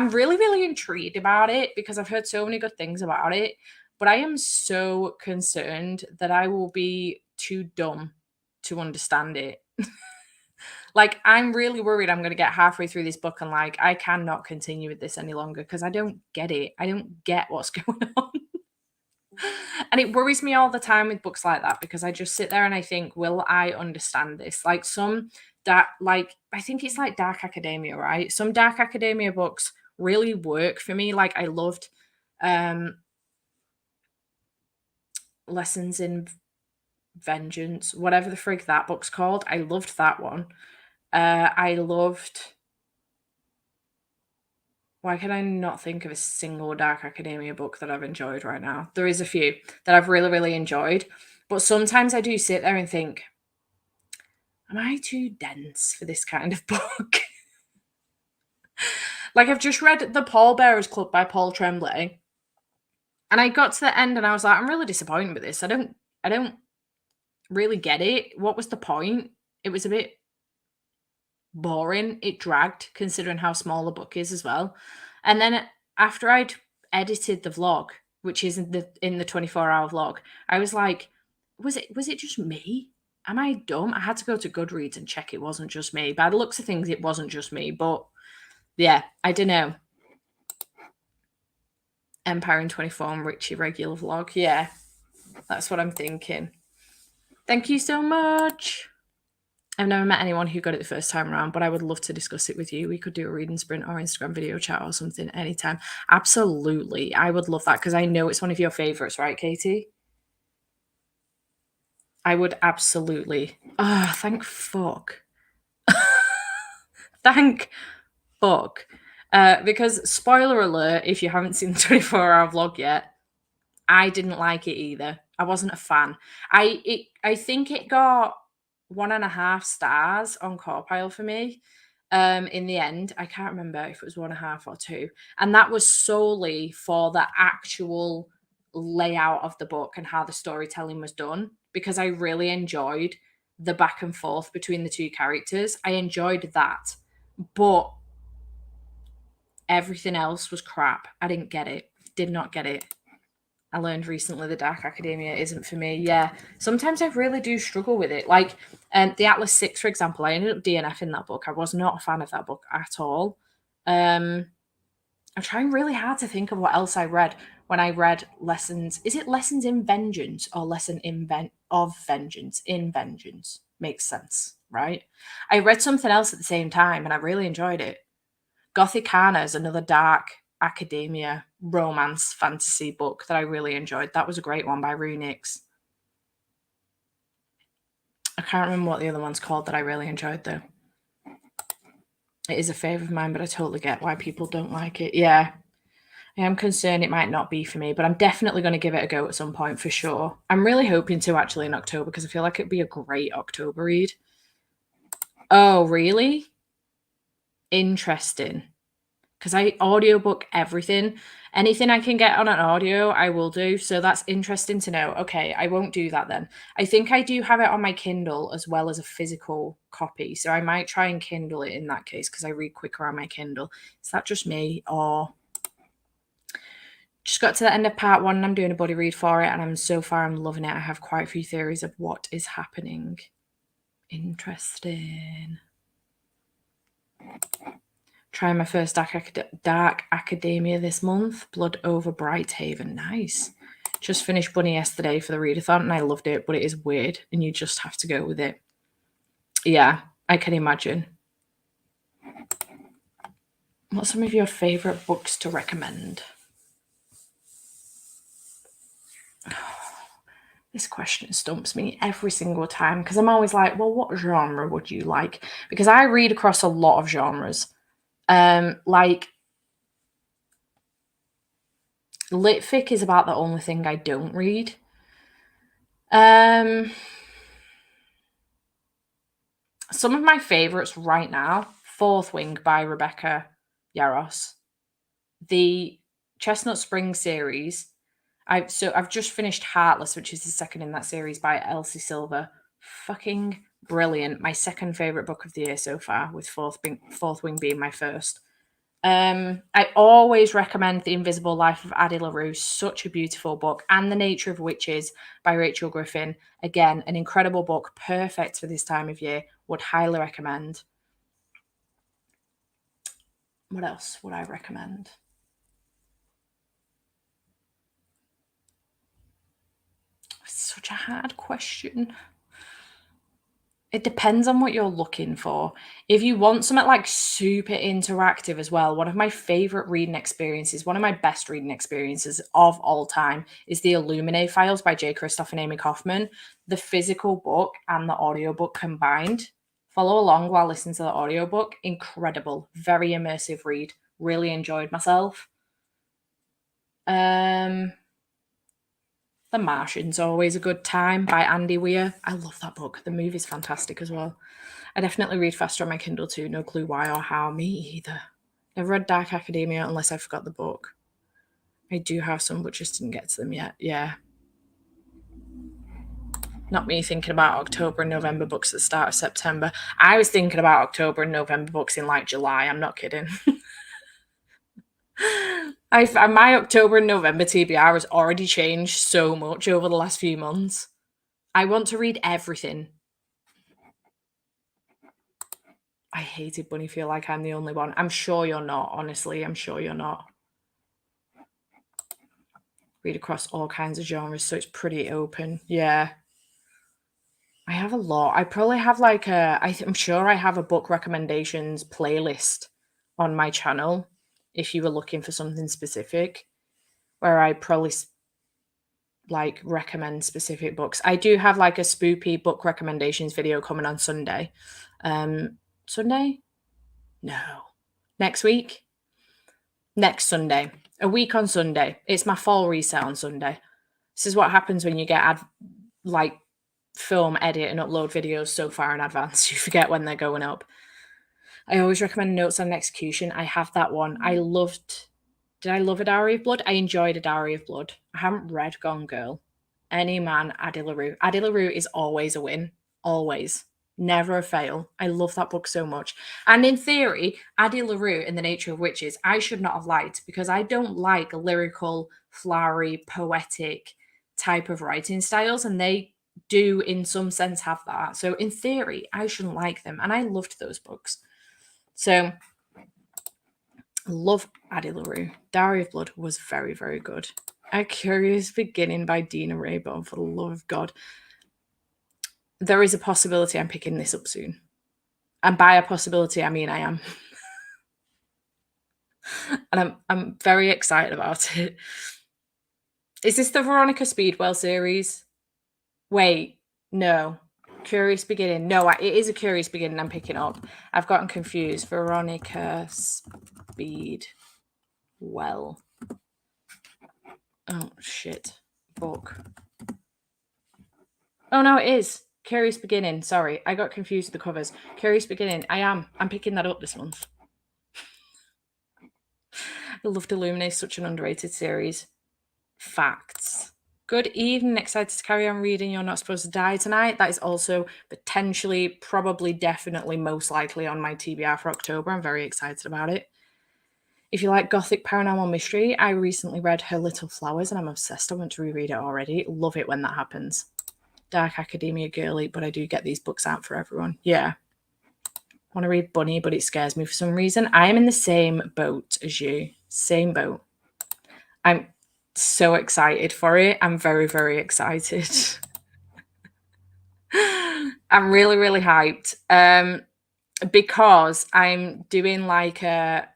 really, really intrigued about it because I've heard so many good things about it, but I am so concerned that I will be too dumb to understand it. Like, I'm really worried I'm going to get halfway through this book and like, I cannot continue with this any longer because I don't get it. I don't get what's going on. And it worries me all the time with books like that because I just sit there and I think, will I understand this? Like I think it's like Dark Academia, right? Some Dark Academia books really work for me. Like I loved Lessons in Vengeance, whatever the frig that book's called. I loved that one. I loved. Why can I not think of a single Dark Academia book that I've enjoyed right now? There is a few that I've really, really enjoyed. But sometimes I do sit there and think, am I too dense for this kind of book? Like I've just read The Pallbearers Club by Paul Tremblay. And I got to the end and I was like, I'm really disappointed with this. I don't really get it. What was the point? It was a bit boring. It dragged considering how small the book is as well. And then after I'd edited the vlog, which is in the 24-hour vlog, I was like, was it just me? Am I dumb? I had to go to Goodreads and check it wasn't just me. By the looks of things, it wasn't just me. But yeah, I don't know. Empire in 24 and Richie regular vlog. Yeah, that's what I'm thinking. Thank you so much. I've never met anyone who got it the first time around, but I would love to discuss it with you. We could do a reading sprint or Instagram video chat or something anytime. Absolutely. I would love that because I know it's one of your favorites, right, Katie? I would absolutely. Oh, thank fuck. Thank fuck. Because, spoiler alert, if you haven't seen the 24-hour vlog yet, I didn't like it either. I wasn't a fan. I think it got 1.5 stars on Corpile for me. In the end, I can't remember if it was 1.5 or 2, and that was solely for the actual layout of the book and how the storytelling was done because I really enjoyed the back and forth between the two characters. I enjoyed that, but everything else was crap. I didn't get it. Did not get it. I learned recently the Dark Academia isn't for me. Yeah, sometimes I really do struggle with it. Like the Atlas 6, for example, I ended up DNFing that book. I was not a fan of that book at all. I'm trying really hard to think of what else I read when I read Lessons. Is it Lessons in Vengeance or Lesson of Vengeance? In Vengeance. Makes sense, right? I read something else at the same time and I really enjoyed it. Gothic Hana is another Dark Academia romance fantasy book that I really enjoyed. That was a great one by Runix. I can't remember what the other one's called that I really enjoyed though. It is a favourite of mine, but I totally get why people don't like it. Yeah. I am concerned it might not be for me, but I'm definitely going to give it a go at some point for sure. I'm really hoping to actually in October because I feel like it'd be a great October read. Oh, really? Interesting. because I audiobook everything. Anything I can get on an audio, I will do. So that's interesting to know. Okay, I won't do that then. I think I do have it on my Kindle as well as a physical copy. So I might try and Kindle it in that case because I read quicker on my Kindle. Is that just me, or just got to the end of part 1 and I'm doing a buddy read for it, and I'm loving it. I have quite a few theories of what is happening. Interesting. Trying my first Dark Academia this month. Blood over Brighthaven. Nice. Just finished Bunny yesterday for the readathon and I loved it, but it is weird and you just have to go with it. Yeah, I can imagine. What's some of your favourite books to recommend? This question stumps me every single time because I'm always like, well, what genre would you like? Because I read across a lot of genres. Like Litfic is about the only thing I don't read. Some of my favourites right now, Fourth Wing by Rebecca Yarros. The Chestnut Spring series. I've just finished Heartless, which is the second in that series by Elsie Silver. Fucking brilliant. My second favourite book of the year so far, with Fourth Wing being my first. I always recommend The Invisible Life of Addie LaRue. Such a beautiful book. And The Nature of Witches by Rachel Griffin. Again, an incredible book. Perfect for this time of year. Would highly recommend. What else would I recommend? It's such a hard question. It depends on what you're looking for. If you want something like super interactive as well, one of my favorite reading experiences, one of my best reading experiences of all time is the Illuminae Files by J. Kristoff and Amy Kaufman. The physical book and the audiobook combined. Follow along while listening to the audiobook. Incredible. Very immersive read. Really enjoyed myself. The Martian's always a good time by Andy Weir. I love that book. The movie's fantastic as well. I definitely read faster on my Kindle too. No clue why or how. Me either. Never read Dark Academia unless I forgot the book. I do have some, but just didn't get to them yet. Yeah. Not me thinking about October and November books at the start of September. I was thinking about October and November books in like July. I'm not kidding. My October and November TBR has already changed so much over the last few months. I want to read everything. I hated Bunny Feel Like I'm the Only One. I'm sure you're not, honestly. I'm sure you're not. Read across all kinds of genres, so it's pretty open. Yeah. I have a lot. I probably have like I'm sure I have a book recommendations playlist on my channel if you were looking for something specific, where I probably like recommend specific books. I do have like a spoopy book recommendations video coming on Sunday. Sunday? No. Next week? Next Sunday. A week on Sunday. It's my fall reset on Sunday. This is what happens when you get film, edit, and upload videos so far in advance. You forget when they're going up. I always recommend Notes on Execution. I have that one. Did I love A Diary of Blood? I enjoyed A Diary of Blood. I haven't read Gone Girl. Any man, Addie LaRue. Addie LaRue is always a win. Always. Never a fail. I love that book so much. And in theory, Addie LaRue in The Nature of Witches, I should not have liked because I don't like lyrical, flowery, poetic type of writing styles. And they do, in some sense, have that. So in theory, I shouldn't like them. And I loved those books. So love Addie LaRue. Diary of Blood was very, very good. A Curious Beginning by Dina Rayburn, for the love of God. There is a possibility I'm picking this up soon. And by a possibility, I mean I am. And I'm very excited about it. Is this the Veronica Speedwell series? Wait, no. Curious Beginning. No, it is A Curious Beginning I'm picking up. I've gotten confused. Veronica Speedwell. Oh, shit. Book. Oh, no, it is. Curious Beginning. Sorry, I got confused with the covers. Curious Beginning. I'm picking that up this month. I loved Illuminate, such an underrated series. Facts. Good evening. Excited to carry on reading You're Not Supposed to Die Tonight. That is also potentially, probably, definitely, most likely on my TBR for October. I'm very excited about it. If you like gothic paranormal mystery, I recently read Her Little Flowers and I'm obsessed. I want to reread it already. Love it when that happens. Dark academia girly, but I do get these books out for everyone. Yeah. Want to read Bunny, but it scares me for some reason. I am in the same boat as you. Same boat. I'm so excited for it. I'm very, very excited. I'm really, really hyped. Because I'm doing like a,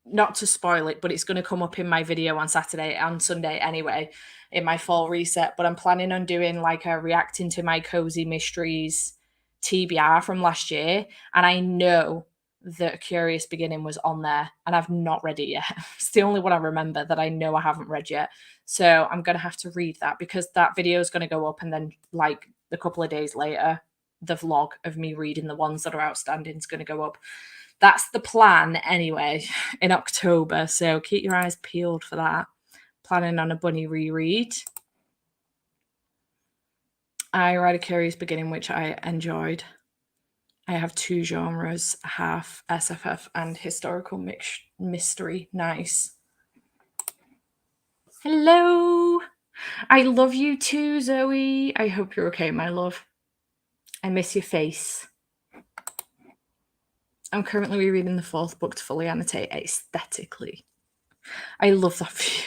not to spoil it, but it's going to come up in my video on Saturday and Sunday anyway, in my fall reset. But I'm planning on doing like a reacting to my Cozy Mysteries TBR from last year. And I know that A Curious Beginning was on there and I've not read it yet. It's the only one I remember that I know I haven't read yet. So I'm going to have to read that because that video is going to go up and then like a couple of days later, the vlog of me reading the ones that are outstanding is going to go up. That's the plan anyway in October. So keep your eyes peeled for that. Planning on a Bunny reread. I read A Curious Beginning, which I enjoyed. I have two genres, half SFF and historical mystery. Nice. Hello. I love you too, Zoe. I hope you're okay, my love. I miss your face. I'm currently rereading the fourth book to fully annotate aesthetically. I love that view.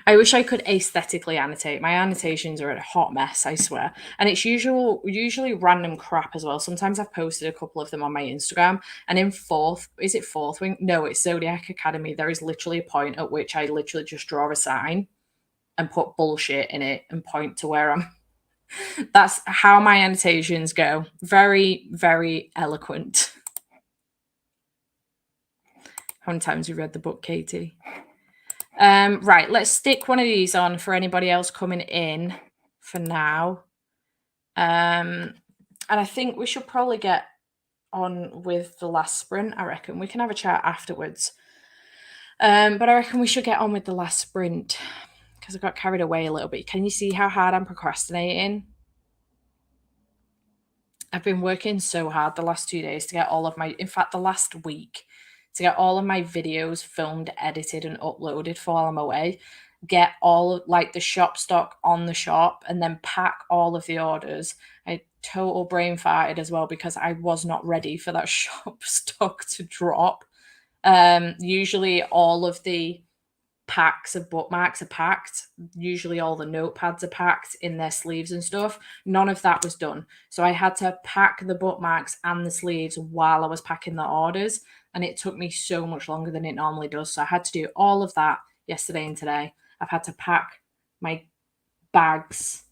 I wish I could aesthetically annotate. My annotations are a hot mess, I swear. And it's usually random crap as well. Sometimes I've posted a couple of them on my Instagram. And in fourth wing? No, it's Zodiac Academy. There is literally a point at which I literally just draw a sign and put bullshit in it and point to where I'm. That's how my annotations go. Very, very eloquent. How many times have you read the book, Katie? Right, let's stick one of these on for anybody else coming in for now. And I think we should probably get on with the last sprint. I reckon we can have a chat afterwards. But I reckon we should get on with the last sprint because I got carried away a little bit. Can you see how hard I'm procrastinating? I've been working so hard the last 2 days to get all of my, in fact, the last week, to get all of my videos filmed, edited, and uploaded for while I'm away. Get all of, like, the shop stock on the shop and then pack all of the orders. I total brain farted as well because I was not ready for that shop stock to drop. Usually all of the packs of bookmarks are packed. Usually all the notepads are packed in their sleeves and stuff. None of that was done. So I had to pack the bookmarks and the sleeves while I was packing the orders. And it took me so much longer than it normally does. So I had to do all of that yesterday and today. I've had to pack my bags.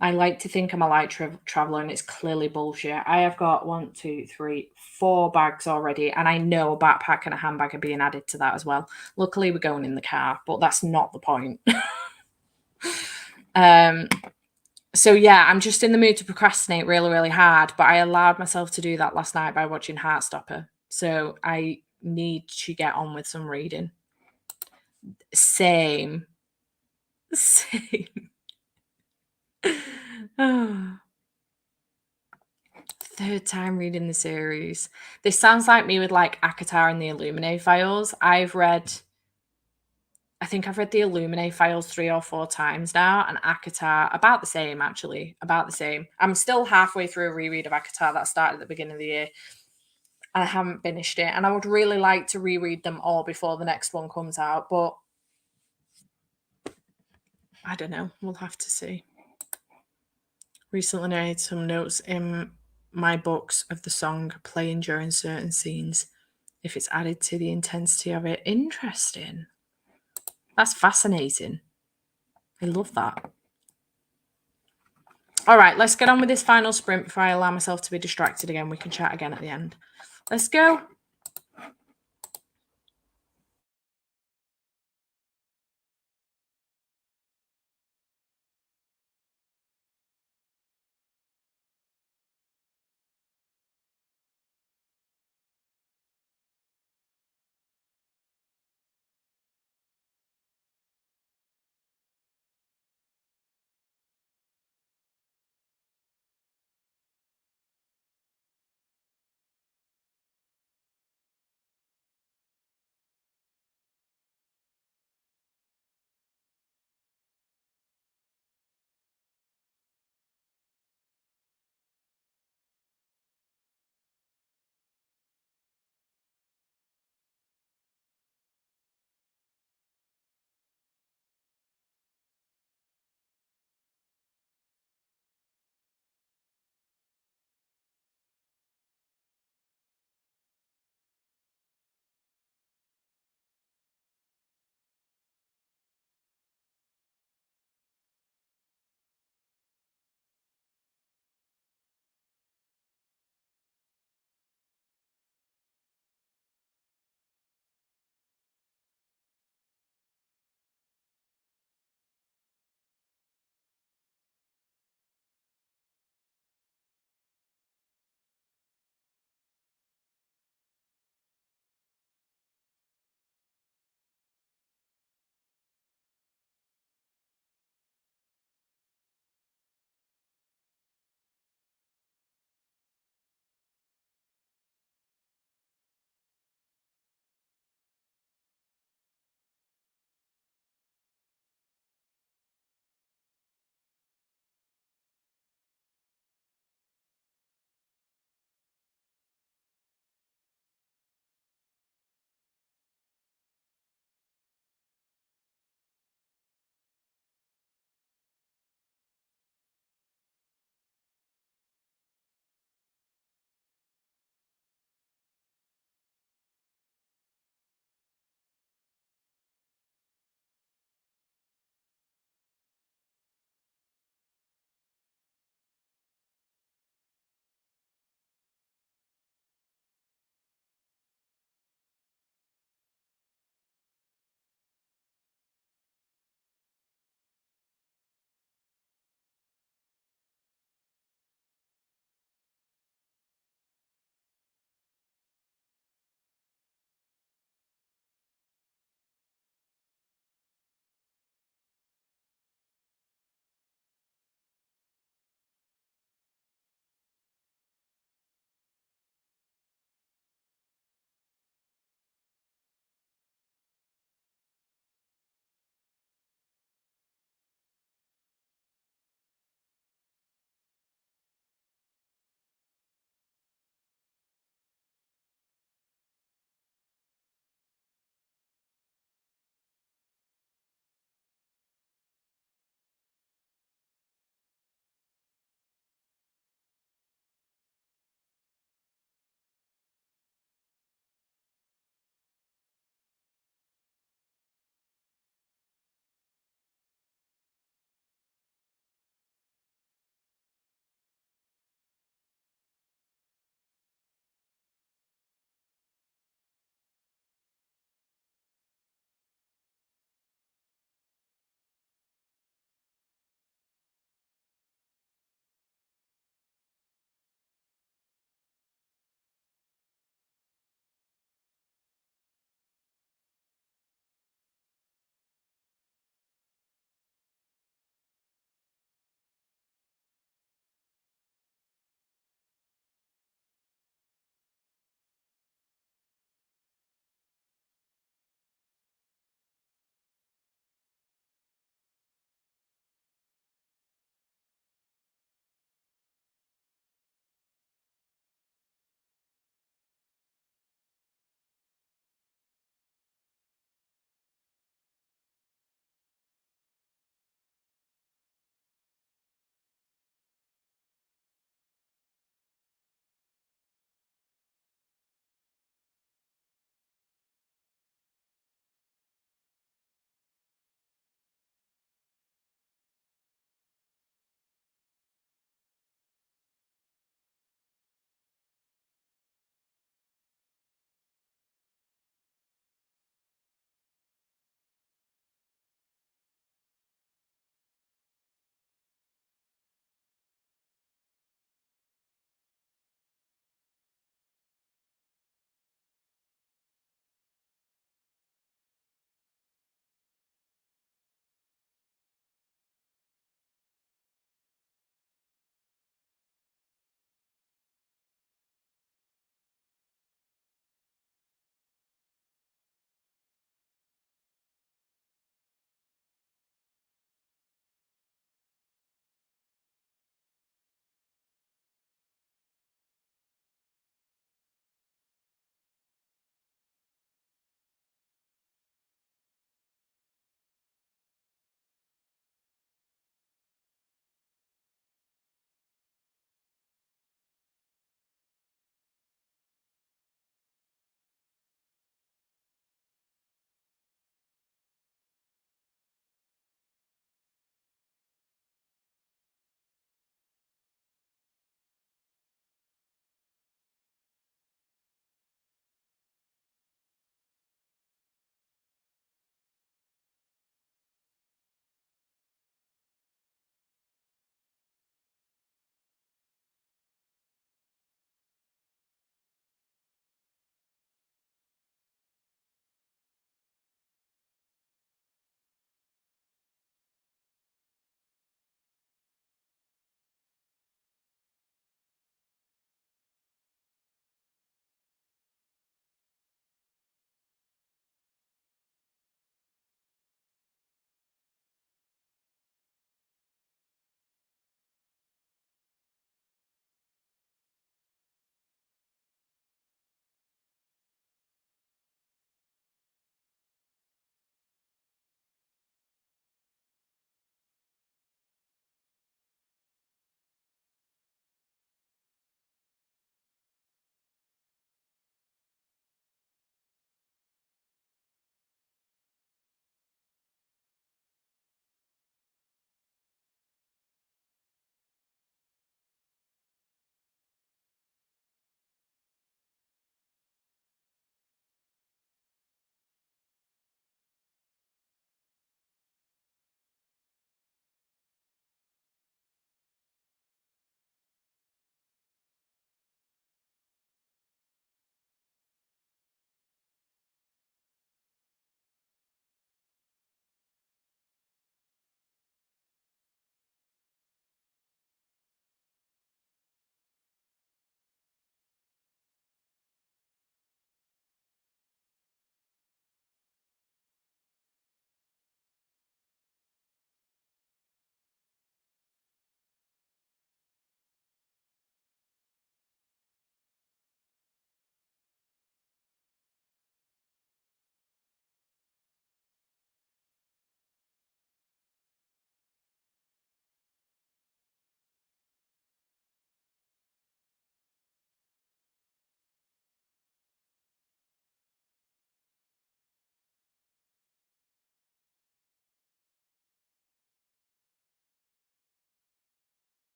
I like to think I'm a light traveler and it's clearly bullshit. I have got 1, 2, 3, 4 bags already, and I know a backpack and a handbag are being added to that as well. Luckily, we're going in the car, but that's not the point. So yeah, I'm just in the mood to procrastinate really, really hard, but I allowed myself to do that last night by watching Heartstopper. So I need to get on with some reading. Same. Oh. Third time reading the series. This sounds like me with like Akatar and the Illuminae files. I think I've read the Illuminae files 3 or 4 times now, and Akatar about the same, actually. About the same. I'm still halfway through a reread of Akatar that started at the beginning of the year. And I haven't finished it. And I would really like to reread them all before the next one comes out, but I don't know. We'll have to see. Recently made some notes in my books of the song playing during certain scenes. If it's added to the intensity of it. Interesting. That's fascinating. I love that. All right, let's get on with this final sprint before I allow myself to be distracted again. We can chat again at the end. Let's go.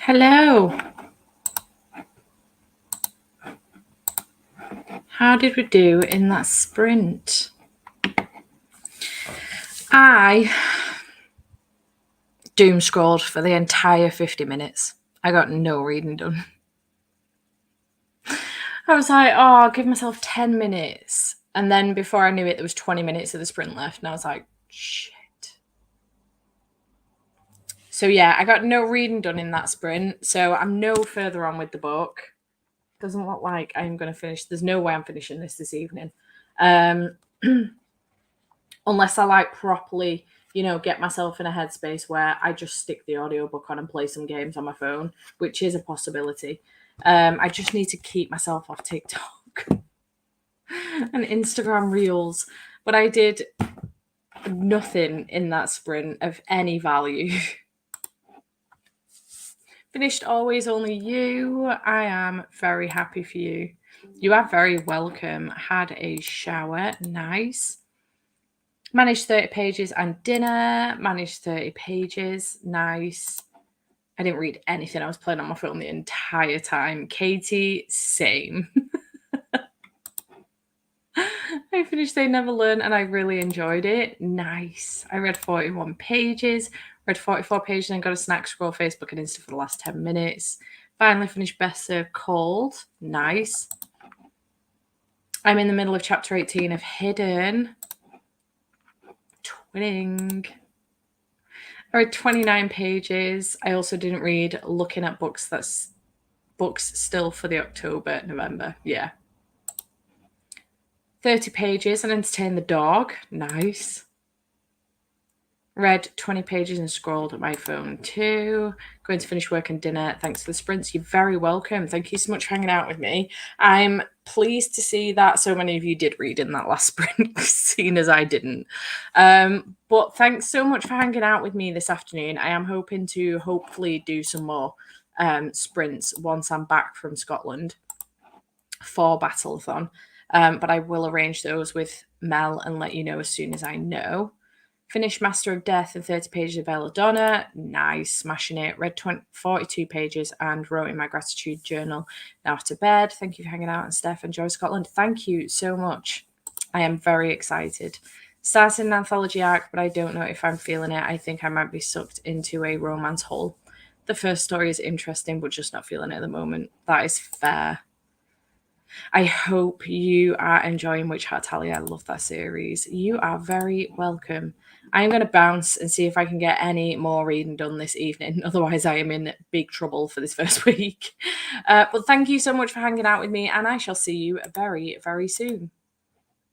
Hello. How did we do in that sprint? I doom scrolled for the entire 50 minutes. I got no reading done. I was like, oh, I'll give myself 10 minutes. And then before I knew it, there was 20 minutes of the sprint left. And I was like, shit. So yeah, I got no reading done in that sprint. So I'm no further on with the book. Doesn't look like I'm going to finish. There's no way I'm finishing this evening. Unless I like properly, get myself in a headspace where I just stick the audiobook on and play some games on my phone, which is a possibility. I just need to keep myself off TikTok and Instagram Reels. But I did nothing in that sprint of any value. Finished Always Only You. I am very happy for you. You are very welcome. Had a shower. Nice. Managed 30 pages and dinner. Managed 30 pages. Nice. I didn't read anything. I was playing on my phone the entire time. Katie, same. I finished They Never Learn and I really enjoyed it. Nice. I read 41 pages, read 44 pages and got a snack scroll Facebook and Insta for the last 10 minutes. Finally finished Best Served Cold. Nice. I'm in the middle of chapter 18 of Hidden. Twinning. I read 29 pages. I also didn't read Looking at Books. That's books still for the October, November. Yeah. 30 pages and entertained the dog. Nice. Read 20 pages and scrolled at my phone too. Going to finish work and dinner. Thanks for the sprints. You're very welcome. Thank you so much for hanging out with me. I'm pleased to see that so many of you did read in that last sprint, seeing as I didn't. But thanks so much for hanging out with me this afternoon. I am hoping to hopefully do some more sprints once I'm back from Scotland for Battleathon. But I will arrange those with Mel and let you know as soon as I know. Finished Master of Death and 30 pages of Belladonna. Nice, smashing it. Read 42 pages and wrote in my gratitude journal. Now to bed. Thank you for hanging out, and Steph. Enjoy Scotland. Thank you so much. I am very excited. Starting an anthology arc, but I don't know if I'm feeling it. I think I might be sucked into a romance hole. The first story is interesting, but just not feeling it at the moment. That is fair. I hope you are enjoying Witch Hat Tally. I love that series. You are very welcome. I'm going to bounce and see if I can get any more reading done this evening. Otherwise, I am in big trouble for this first week. But thank you so much for hanging out with me, and I shall see you very, very soon.